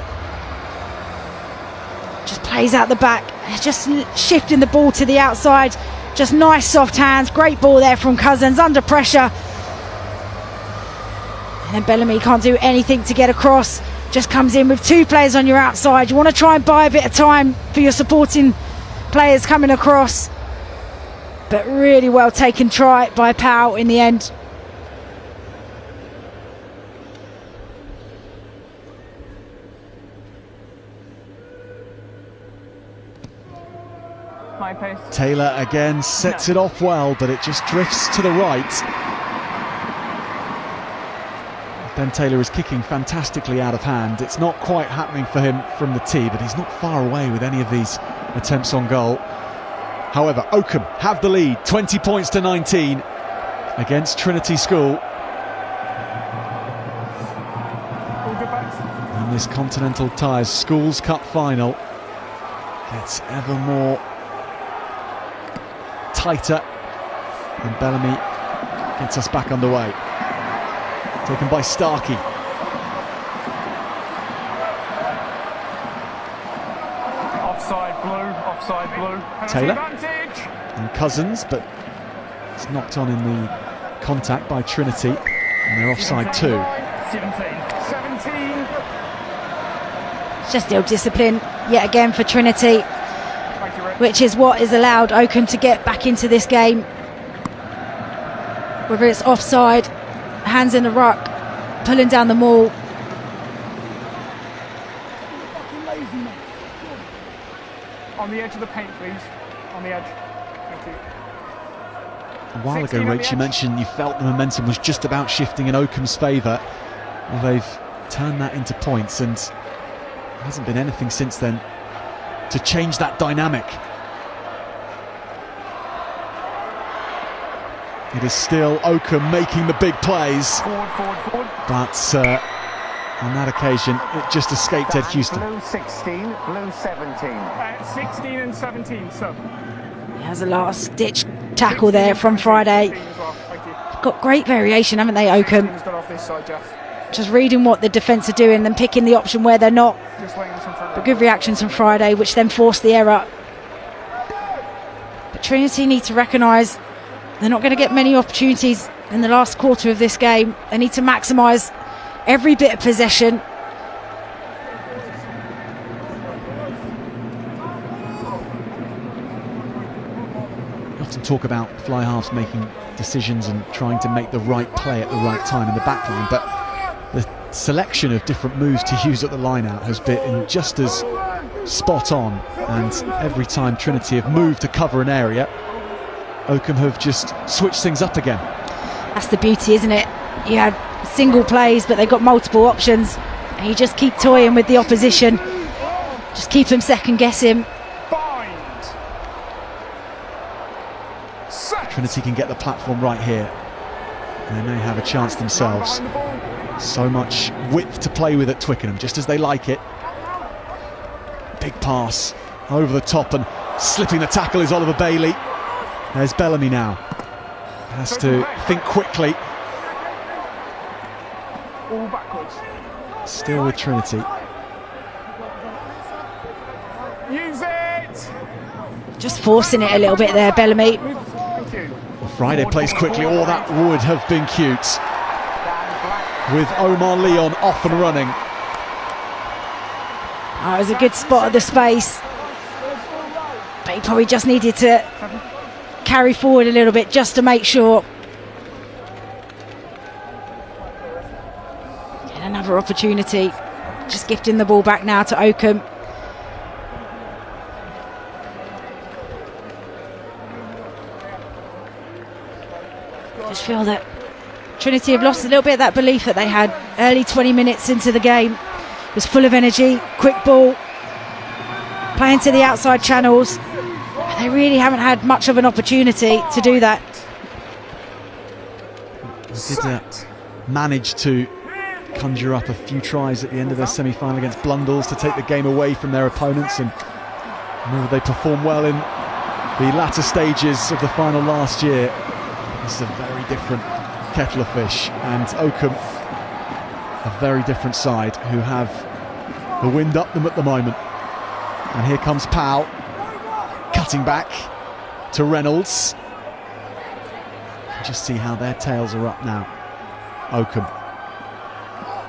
just plays out the back, just shifting the ball to the outside. Just nice soft hands, great ball there from Cousins under pressure. And then Bellamy can't do anything to get across. just comes in with 2 players on your outside. You want to try and buy a bit of time for your supporting players coming across, but really well taken try by Powell in the end. High post. Taylor again sets it off well, but it just drifts to the right. Ben Taylor is kicking fantastically out of hand. It's not quite happening for him from the tee, but he's not far away with any of these attempts on goal. However, Oakham have the lead, 20 points to 19 against Trinity School. And this Continental Tires Schools Cup final gets ever more tighter, and Bellamy gets us back underway. Taken by Starkey. Offside blue. Taylor Advantage. and Cousins, but it's knocked on in the contact by Trinity, and they're offside too. 17. It's just ill discipline yet again for Trinity, Thank you, Rick. which is what has allowed Oakham to get back into this game. Whether it's offside, hands in the ruck, pulling down the maul. On the edge of the paint, please. On the edge. Thank you. A while ago, 16 on the Rach, you edge. mentioned you felt the momentum was just about shifting in Oakham's favour. Well, they've turned that into points, and there hasn't been anything since then to change that dynamic. It is still Oakham making the big plays, Forward. but on that occasion it just escaped Ed Houston. Blue 16, blue 17. 16 and 17, sir. He has a last ditch tackle there from Friday. 16 as well. Thank you. Got great variation, haven't they, Oakham? 16's got off this side, Jeff. Just reading what the defence are doing and picking the option where they're not. Just waiting some front. But good reactions from Friday, which then forced the error. But Trinity need to recognise they're not going to get many opportunities in the last quarter of this game. They need to maximise every bit of possession. We often talk about fly halves making decisions and trying to make the right play at the right time in the back line, but the selection of different moves to use at the line out has been just as spot on, and every time Trinity have moved to cover an area, Oakham have just switched things up again. That's the beauty, isn't it? You had single plays, but they've got multiple options, and you just keep toying with the opposition. Just keep them second guessing. Bind. Set. Trinity can get the platform right here. They may have a chance themselves. Behind the ball. So much width to play with at Twickenham, just as they like it. Big pass over the top, and slipping the tackle is Oliver Bailey. There's Bellamy now. Has to think quickly. All backwards. Still with Trinity. Use it. Just forcing it a little bit there, Bellamy. Thank you. Friday plays quickly. Oh, that would have been cute. With Omar Leon off and running. Oh, it was a good spot of the space. But he probably just needed to carry forward a little bit just to make sure. And another opportunity. Just gifting the ball back now to Oakham. Just feel that Trinity have lost a little bit of that belief that they had early 20 minutes into the game. It was full of energy, quick ball, playing to the outside channels. They really haven't had much of an opportunity to do that. They did manage to conjure up a few tries at the end of their semi-final against Blundell's to take the game away from their opponents, and remember they performed well in the latter stages of the final last year. This is a very different kettle of fish, and Oakham a very different side who have the wind up them at the moment. And here comes Powell, cutting back to Reynolds. You can just see how their tails are up now. Oakham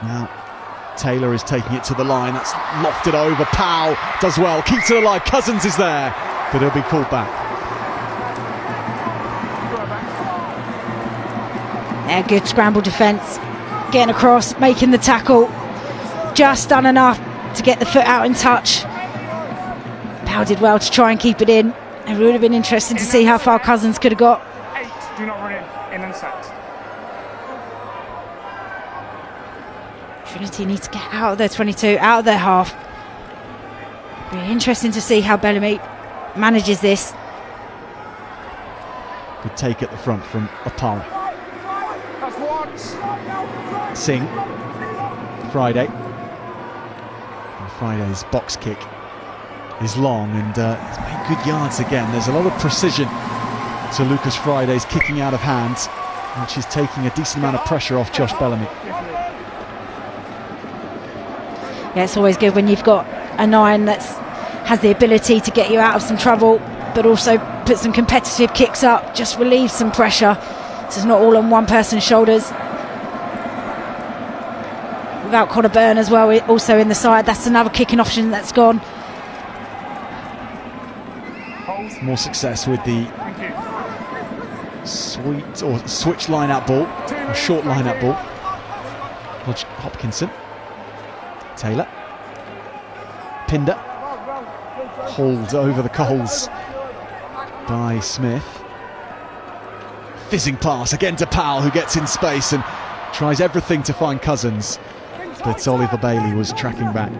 now Taylor is taking it to the line. That's lofted over. Powell does well. Keeps it alive. Cousins is there, but he'll be called back. Yeah, good scramble defence. Getting across, making the tackle. Just done enough to get the foot out in touch. Powell did well to try and keep it in. It would have been interesting to see how far Cousins could have got. 8, do not run in and set. Trinity needs to get out of their 22, out of their half. Be interesting to see how Bellamy manages this. Good take at the front from Opal. That's once. Singh. Friday. And Friday's box kick is long and he's made good yards again. There's a lot of precision to Lucas Friday's kicking out of hands, which is taking a decent amount of pressure off Josh Bellamy. Yeah, it's always good when you've got a 9 that has the ability to get you out of some trouble, but also put some competitive kicks up, just relieve some pressure, so it's not all on one person's shoulders. Without Connor Byrne as well, also in the side, that's another kicking option that's gone. More success with the switch line-out ball, or short line-out ball. Hopkinson. Taylor. Pinder. Hauled over the coals by Smith. Fizzing pass again to Powell, who gets in space and tries everything to find Cousins, but Oliver Bailey was tracking back.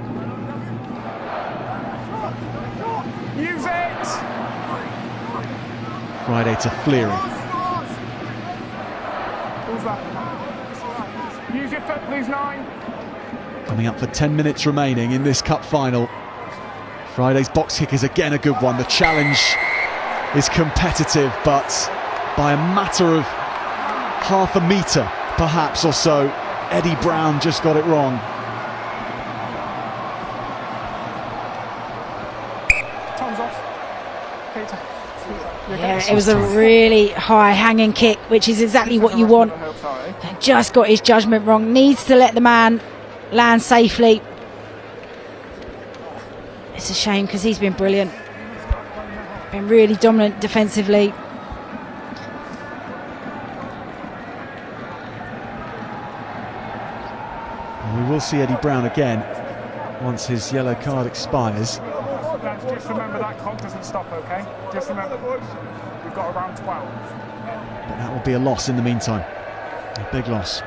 Use it. Friday to Fleary. Who's that? Use your foot, please, 9. Coming up for 10 minutes remaining in this cup final. Friday's box kick is again a good one. The challenge is competitive, but by a matter of half a metre, perhaps, or so, Eddie Brown just got it wrong. Time's off. Yeah, it was a really high hanging kick, which is exactly what you want. Just got his judgment wrong. Needs to let the man land safely. It's a shame because he's been brilliant. Been really dominant defensively. And we will see Eddie Brown again once his yellow card expires. Just remember that clock doesn't stop, okay? Just remember, we've got around 12. But that will be a loss in the meantime. A big loss.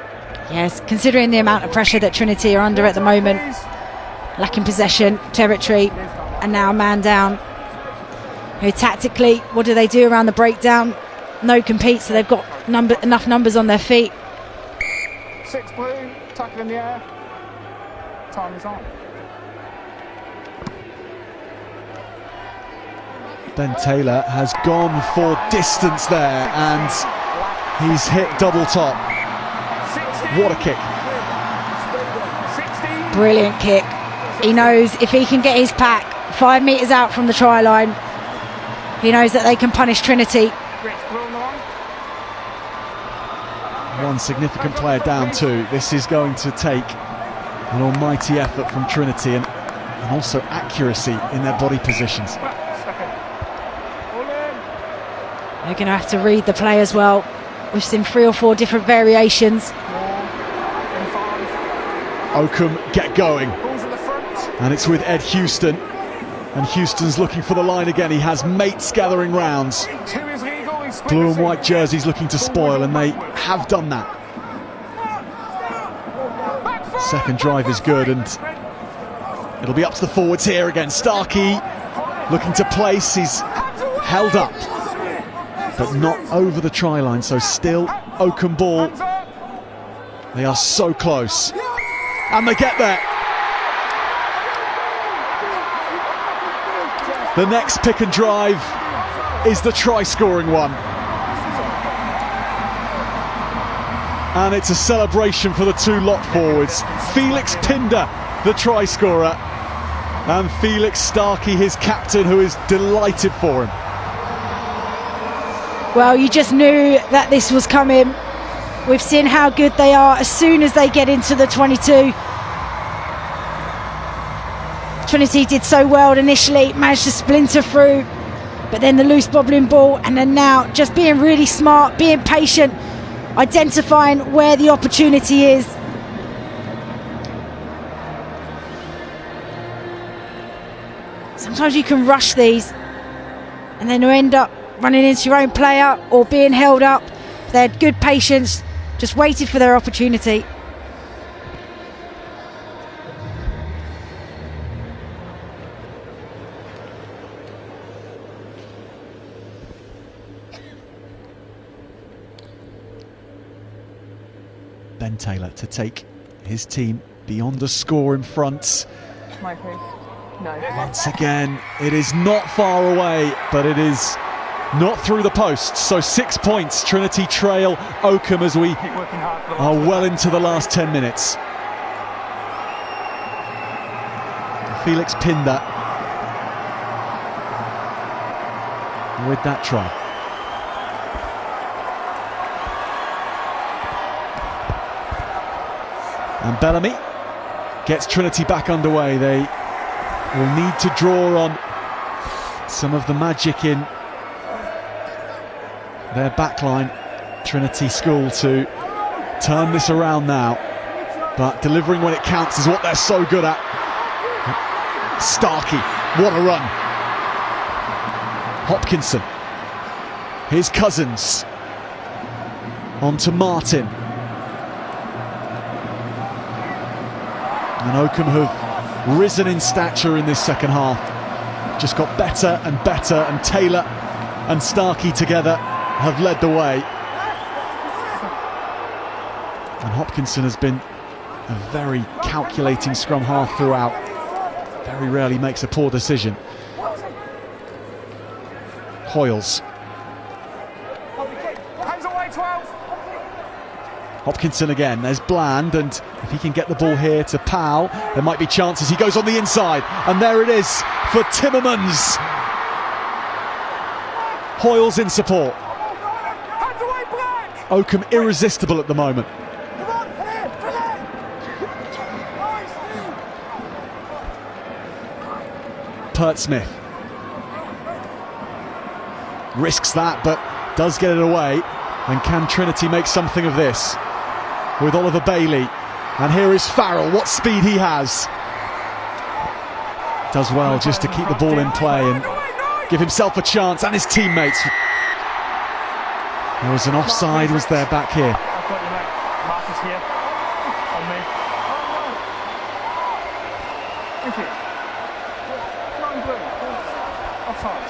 Yes, considering the amount of pressure that Trinity are under at the moment, lacking possession, territory, and now man down. Tactically, what do they do around the breakdown? No compete, so they've got enough numbers on their feet. 6 blue, tackle in the air. Time is on. Ben Taylor has gone for distance there and he's hit double top. What a kick. 16. Brilliant kick. He knows if he can get his pack 5 metres out from the try line, he knows that they can punish Trinity. One significant player down too. This is going to take an almighty effort from Trinity and also accuracy in their body positions. They're going to have to read the play as well. We've seen 3 or 4 different variations. Oakham get going. And it's with Ed Houston. And Houston's looking for the line again. He has mates gathering rounds. Blue and white jerseys looking to spoil, and they have done that. Second drive is good, and it'll be up to the forwards here again. Starkey looking to place. He's held up, but not over the try line, so still Oakham ball. They are so close, and they get there. The next pick and drive is the try scoring one, and it's a celebration for the 2 lock forwards. Felix Pinder, the try scorer, and Felix Starkey, his captain, who is delighted for him. Well, you just knew that this was coming. We've seen how good they are as soon as they get into the 22. Trinity did so well initially, managed to splinter through, but then the loose bobbling ball, and then now just being really smart, being patient, identifying where the opportunity is. Sometimes you can rush these and then you end up running into your own player or being held up. They had good patience, just waited for their opportunity. Ben Taylor to take his team beyond a score in front. My proof. No. Once again, it is not far away, but it is not through the posts. So 6 points, Trinity trail Oakham as we are well into the last 10 minutes. Felix Pinder with that try. And Bellamy gets Trinity back underway. They will need to draw on some of the magic in their backline, Trinity School, to turn this around now. But delivering when it counts is what they're so good at. Starkey, what a run. Hopkinson, here's Cousins, on to Martin. And Oakham have risen in stature in this second half. Just got better and better, and Taylor and Starkey together have led the way. And Hopkinson has been a very calculating scrum half throughout. Very rarely makes a poor decision. Hoyles. Hands away, 12. Hopkinson again, there's Bland, and if he can get the ball here to Powell, there might be chances. He goes on the inside, and there it is for Timmermans. Hoyles in support. Hands away, Black. Oakham irresistible at the moment. Pert Smith risks that, but does get it away. And can Trinity make something of this with Oliver Bailey? And here is Farrell, what speed he has. Does well just to keep the ball in play and give himself a chance, and his teammates. There was an offside, was there back here? I've got you, mate. Marcus here. On me. Thank you. Line blue. Offside.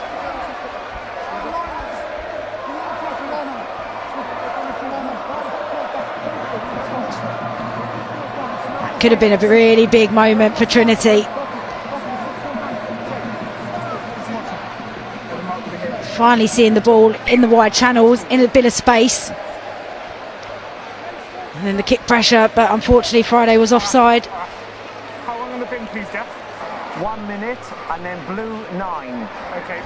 Could have been a really big moment for Trinity. Finally seeing the ball in the wide channels, in a bit of space. And then the kick pressure, but unfortunately Friday was offside. How long on the bin, please, Jeff? 1 minute, and then blue 9. Okay.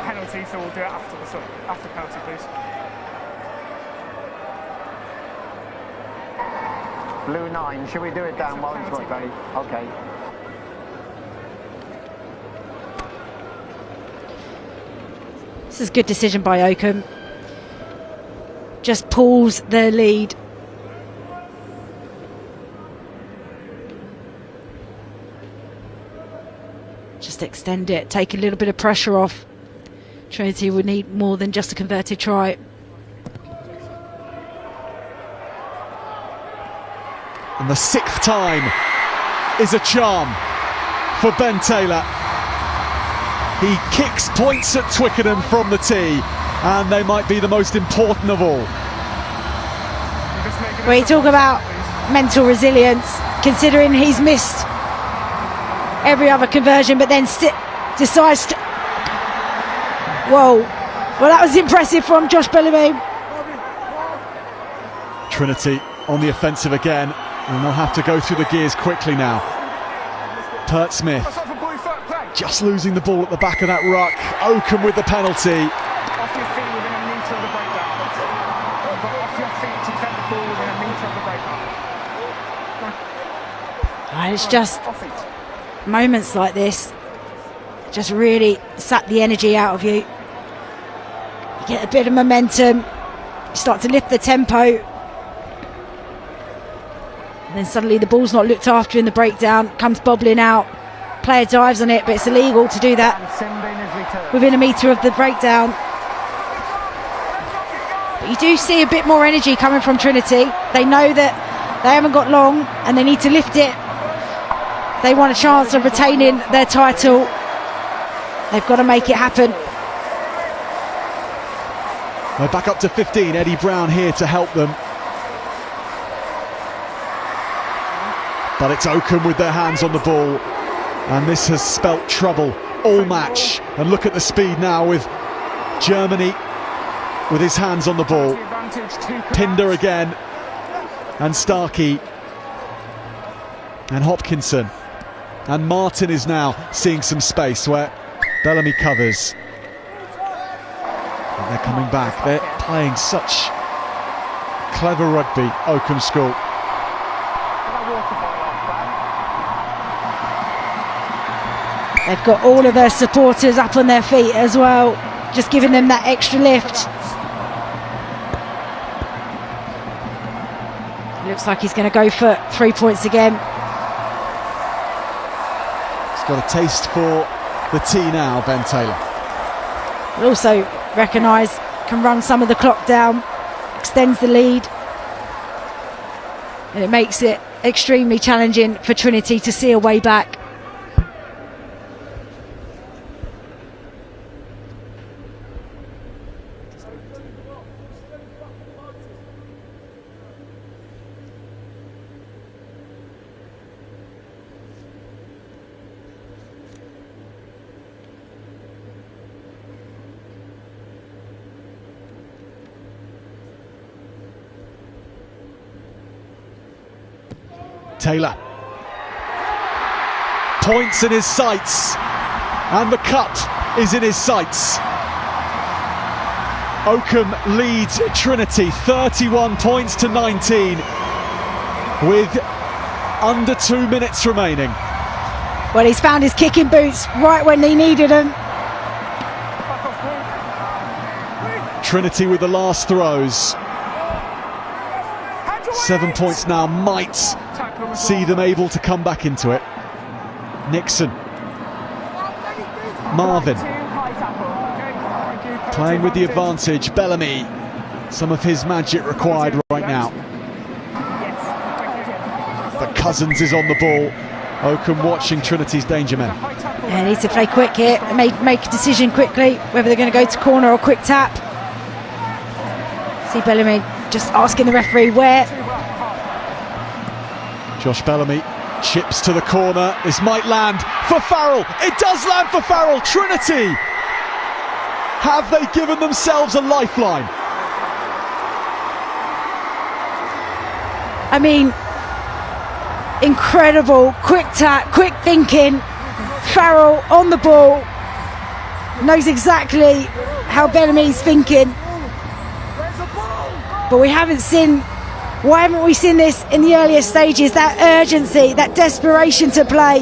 Penalty, so we'll do it after penalty, please. Blue 9. Should we do it down while he's got ready? Okay. This is a good decision by Oakham. Just pulls their lead. Just extend it, take a little bit of pressure off. Trinity would need more than just a converted try. And the 6th time is a charm for Ben Taylor. He kicks points at Twickenham from the tee, and they might be the most important of all. We talk about mental resilience, considering he's missed every other conversion, but then decides to... Whoa, well that was impressive from Josh Bellamy. Trinity on the offensive again, and they'll have to go through the gears quickly now. Pert Smith just losing the ball at the back of that ruck. Oakham with the penalty. Off your feet within a metre of the breakdown. Off your feet to get the ball within a metre of the breakdown. And it's just... Off feet. moments like this just really sap the energy out of you. You get a bit of momentum, you start to lift the tempo, and then suddenly the ball's not looked after in the breakdown, comes bobbling out, player dives on it, but it's illegal to do that within a metre of the breakdown. But you do see a bit more energy coming from Trinity. They know that they haven't got long and they need to lift it. They want a chance of retaining their title. They've got to make it happen. They're back up to 15. Eddie Brown here to help them. But it's Oakham with their hands on the ball. And this has spelt trouble all match. And look at the speed now with Germany with his hands on the ball. Pinder again. And Starkey. And Hopkinson. And Martin is now seeing some space where Bellamy covers. And they're coming back. They're playing such clever rugby, Oakham School. They've got all of their supporters up on their feet as well, just giving them that extra lift. Looks like he's going to go for 3 points again. He's got a taste for the tea now, Ben Taylor. But also recognise, can run some of the clock down, extends the lead, and it makes it extremely challenging for Trinity to see a way back. Taylor. Points in his sights. And the cut is in his sights. Oakham leads Trinity 31 points to 19 with under 2 minutes remaining. Well, he's found his kicking boots right when they needed them. Trinity with the last throws. 7 points now might see them able to come back into it. Nixon. Marvin. Playing with the advantage. Bellamy. Some of his magic required right now. But Cousins is on the ball. Oakham watching Trinity's danger men. They need to play quick here, make a decision quickly, whether they're going to go to corner or quick tap. See Bellamy just asking the referee where. Josh Bellamy chips to the corner. This might land for Farrell. It does land for Farrell. Trinity, have they given themselves a lifeline? I mean, incredible, quick tap, quick thinking. Farrell on the ball, knows exactly how Bellamy's thinking. But we haven't seen, why haven't we seen this in the earlier stages? That urgency, that desperation to play.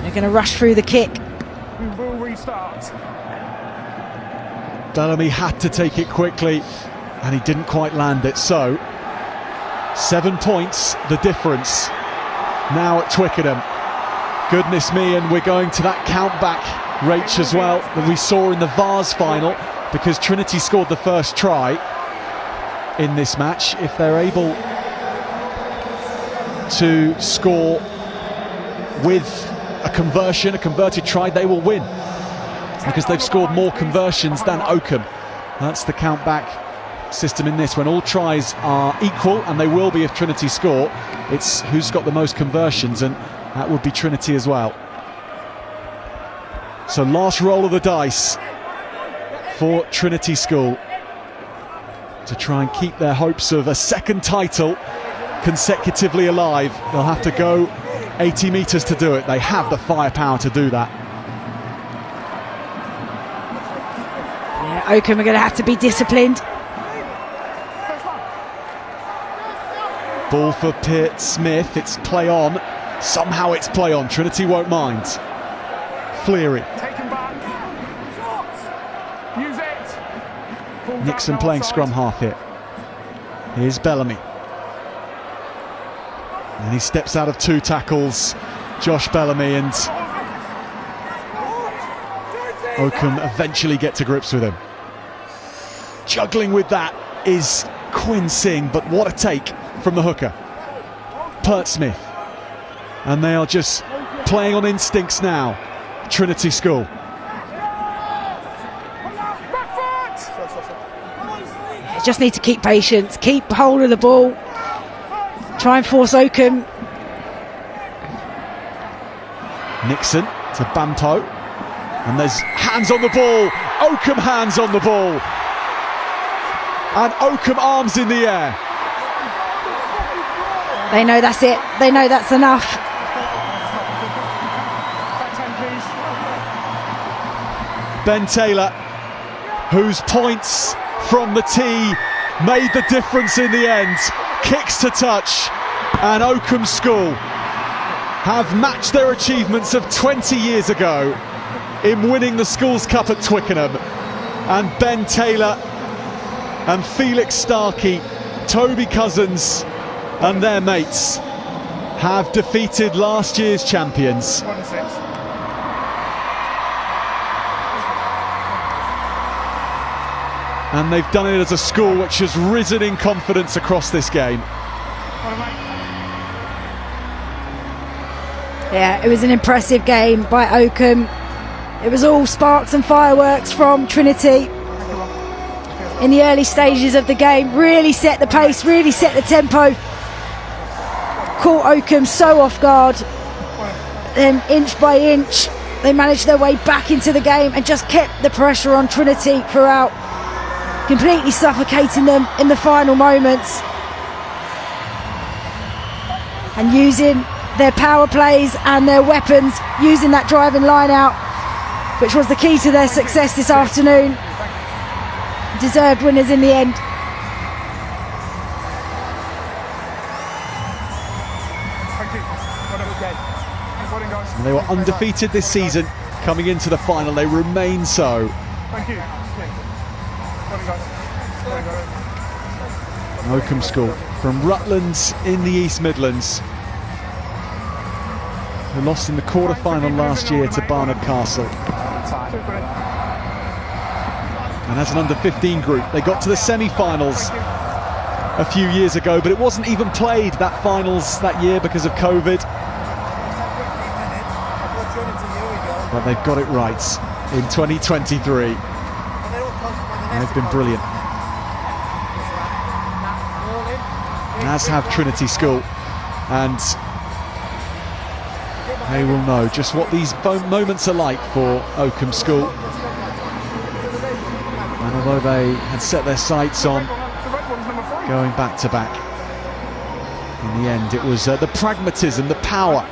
They're going to rush through the kick. We will restart. Bellamy had to take it quickly and he didn't quite land it. So 7 points the difference now at Twickenham. Goodness me, and we're going to that count back, Rach, as well, that we saw in the Vars final, because Trinity scored the first try in this match. If they're able to score with a conversion, a converted try, they will win, because they've scored more conversions than Oakham. That's the count back system in this. When all tries are equal, and they will be if Trinity score, it's who's got the most conversions, and that would be Trinity as well. So last roll of the dice for Trinity School to try and keep their hopes of a second title consecutively alive. They'll have to go 80 metres to do it. They have the firepower to do that. Yeah, Oakham are going to have to be disciplined. Ball for Pitt Smith, it's play on. Somehow it's play on, Trinity won't mind. Fleary. Take him back. Use it. Ball's Nixon out playing outside. scrum half here. Here's Bellamy. And he steps out of 2 tackles, Josh Bellamy, and Oakham eventually get to grips with him. Juggling with that is Quinn Singh, but what a take from the hooker, Pert Smith. And they are just playing on instincts now, Trinity School. Just need to keep patience, keep hold of the ball, try and force Oakham. Nixon to Bampo, and there's hands on the ball. Oakham hands on the ball, and Oakham arms in the air. They know that's it, they know that's enough. Ben Taylor, whose points from the tee made the difference in the end, kicks to touch, and Oakham School have matched their achievements of 20 years ago in winning the Schools Cup at Twickenham. And Ben Taylor and Felix Starkey, Toby Cousins and their mates have defeated last year's champions. 1-6. And they've done it as a school which has risen in confidence across this game. Yeah, it was an impressive game by Oakham. It was all sparks and fireworks from Trinity in the early stages of the game. Really set the pace, really set the tempo. Caught Oakham so off guard. Then inch by inch, they managed their way back into the game and just kept the pressure on Trinity throughout, completely suffocating them in the final moments. And using their power plays and their weapons, using that driving line out, which was the key to their success this afternoon. Deserved winners in the end. Thank you. Well done, guys. And they were undefeated this season. Coming into the final, they remain so. Thank you. Well done, guys. Well done, guys. Oakham School from Rutland in the East Midlands, who lost in the quarter-final last year to Barnard Castle. And as an under-15 group, they got to the semi-finals a few years ago, but it wasn't even played, that finals that year, because of COVID. But they've got it right in 2023. They've been brilliant. As have Trinity School, and they will know just what these moments are like for Oakham School. And although they had set their sights on going back to back, in the end it was the pragmatism, the power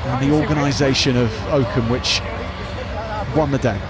and the organisation of Oakham which won the day.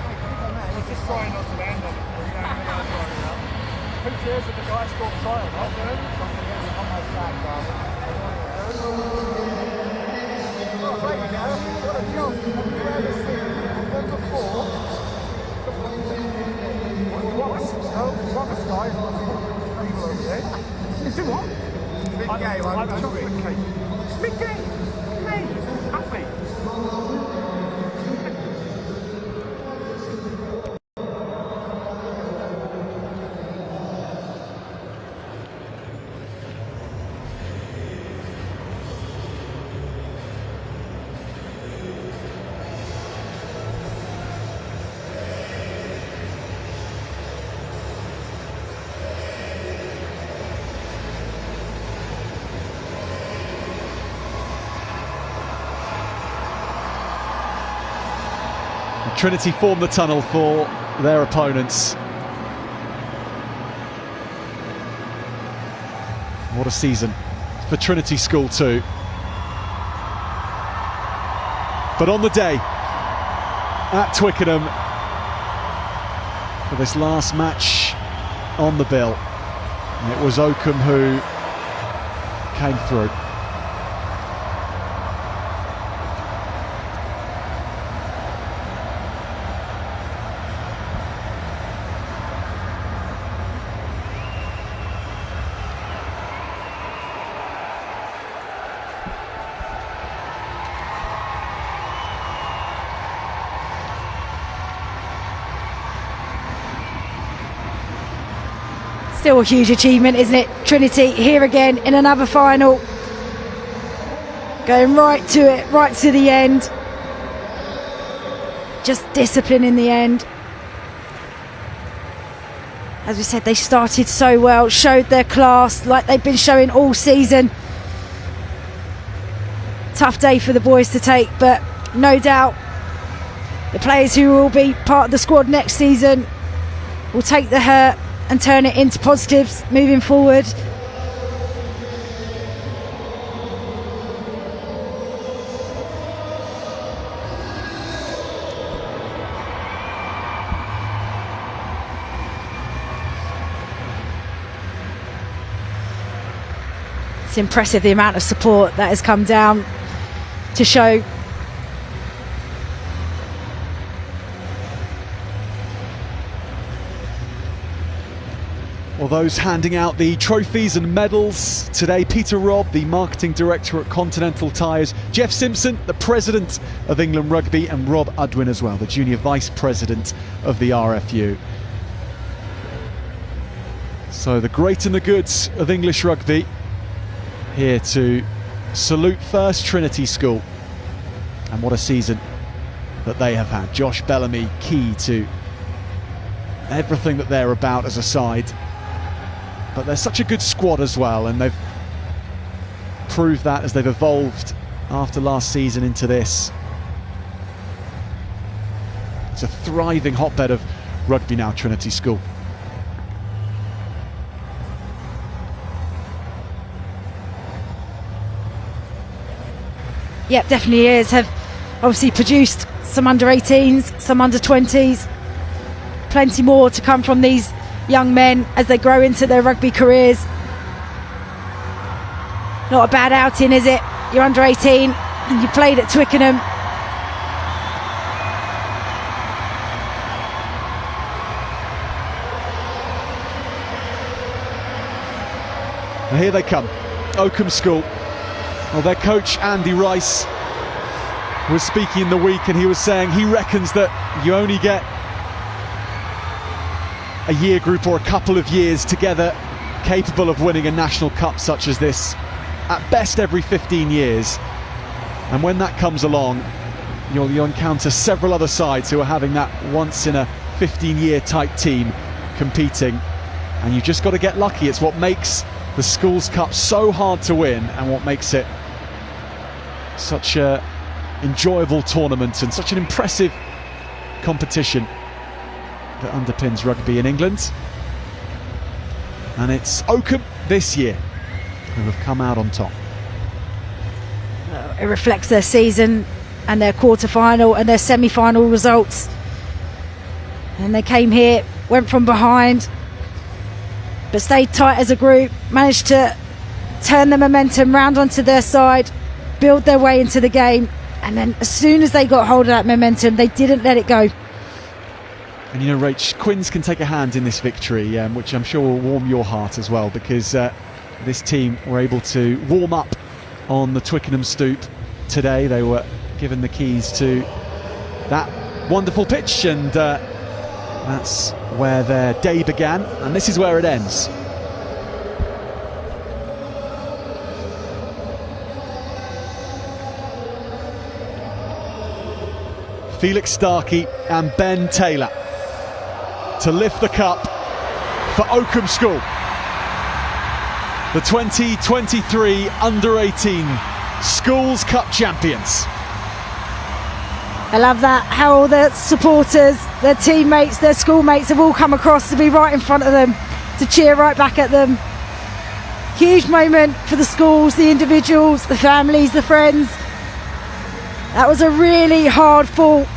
Trinity formed the tunnel for their opponents. What a season for Trinity School too. But on the day at Twickenham, for this last match on the bill, it was Oakham who came through. Still a huge achievement, isn't it? Trinity here again in another final. Going right to it, right to the end. Just discipline in the end. As we said, they started so well, showed their class like they've been showing all season. Tough day for the boys to take, but no doubt the players who will be part of the squad next season will take the hurt and turn it into positives moving forward. It's impressive the amount of support that has come down to show. Well, those handing out the trophies and medals today, Peter Robb, the marketing director at Continental Tires, Jeff Simpson, the president of England Rugby, and Rob Udwin as well, the junior vice president of the RFU. So the great and the goods of English rugby here to salute first Trinity School, and what a season that they have had. Josh Bellamy key to everything that they're about as a side. But they're such a good squad as well, and they've proved that as they've evolved after last season into this. It's a thriving hotbed of rugby now, Trinity School. Yep, definitely is. Have obviously produced some under-18s, some under-20s. Plenty more to come from these young men as they grow into their rugby careers. Not a bad outing, is it? You're under 18 and you played at Twickenham. And here they come, Oakham School. Well, their coach Andy Rice was speaking in the week, and he was saying he reckons that you only get a year group or a couple of years together capable of winning a national cup such as this, at best every 15 years. And when that comes along, you'll encounter several other sides who are having that once in a 15-year type team competing, and you've just got to get lucky. It's what makes the Schools Cup so hard to win, and what makes it such a enjoyable tournament and such an impressive competition that underpins rugby in England. And it's Oakham this year who have come out on top. It reflects their season and their quarter-final and their semi-final results. And they came here, went from behind, but stayed tight as a group, managed to turn the momentum round onto their side, build their way into the game, and then as soon as they got hold of that momentum, they didn't let it go. And you know, Rach, Quins can take a hand in this victory, which I'm sure will warm your heart as well, because this team were able to warm up on the Twickenham stoop today. They were given the keys to that wonderful pitch, and that's where their day began, and this is where it ends. Felix Starkey and Ben Taylor to lift the cup for Oakham School, the 2023 Under-18 Schools Cup champions. I love that, how all the supporters, their teammates, their schoolmates have all come across to be right in front of them, to cheer right back at them. Huge moment for the schools, the individuals, the families, the friends. That was a really hard fought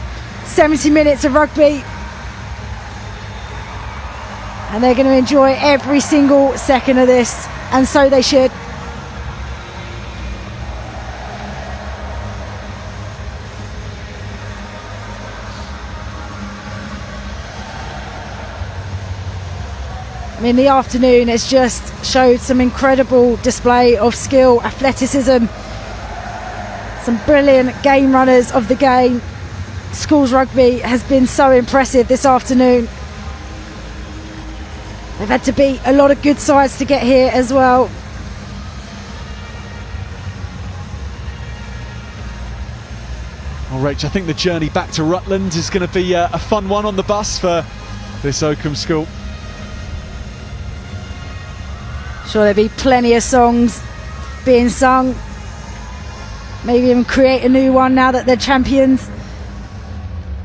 70 minutes of rugby, and they're going to enjoy every single second of this, and so they should. I mean, the afternoon has just showed some incredible display of skill, athleticism, some brilliant game runners of the game. Schools rugby has been so impressive this afternoon. They've had to beat a lot of good sides to get here as well. Well, Rach, I think the journey back to Rutland is going to be a fun one on the bus for this Oakham school. Sure, there'll be plenty of songs being sung. Maybe even create a new one now that they're champions.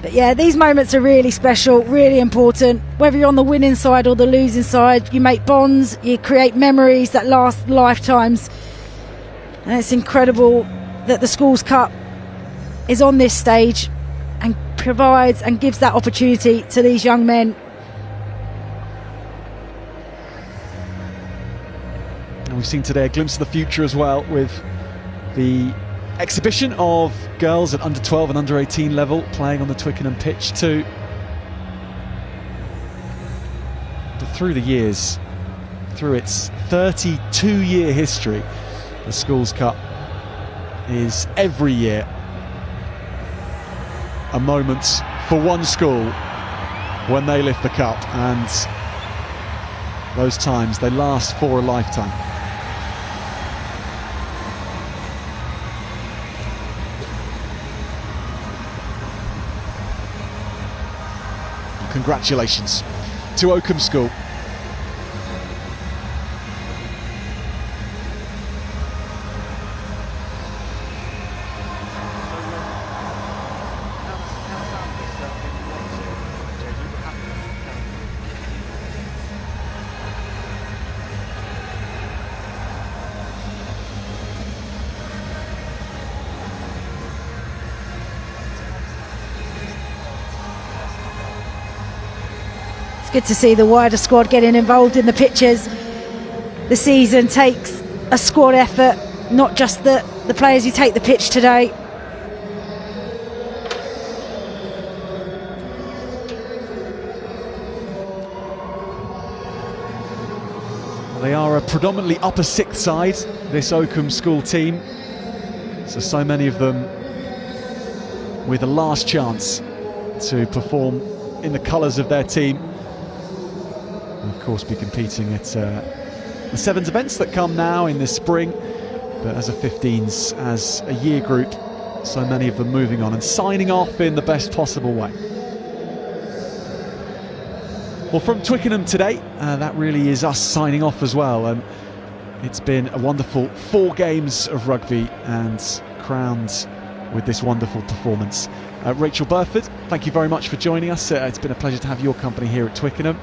But yeah, these moments are really special, really important. Whether you're on the winning side or the losing side, you make bonds, you create memories that last lifetimes. And it's incredible that the Schools Cup is on this stage and provides and gives that opportunity to these young men. And we've seen today a glimpse of the future as well, with the exhibition of girls at under 12 and under 18 level playing on the Twickenham pitch too. But through the years, through its 32-year history, the Schools Cup is every year a moment for one school when they lift the cup, and those times, they last for a lifetime. Congratulations to Oakham School. Good to see the wider squad getting involved in the pitches. The season takes a squad effort, not just the players who take the pitch today. They are a predominantly upper sixth side, this Oakham school team. So many of them with a last chance to perform in the colours of their team. And of course, be competing at the sevens events that come now in the spring, but as a 15s, as a year group, so many of them moving on and signing off in the best possible way. Well, from Twickenham today, that really is us signing off as well, and it's been a wonderful 4 games of rugby and crowned with this wonderful performance. Rachel Burford, thank you very much for joining us. It's been a pleasure to have your company here at Twickenham.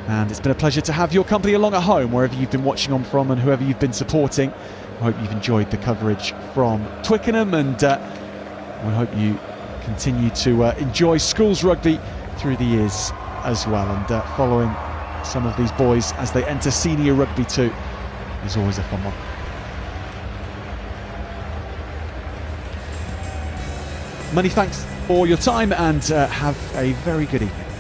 And it's been a pleasure to have your company along at home, wherever you've been watching on from and whoever you've been supporting. I hope you've enjoyed the coverage from Twickenham, and we hope you continue to enjoy schools rugby through the years as well. And following some of these boys as they enter senior rugby too is always a fun one. Many thanks for your time, and have a very good evening.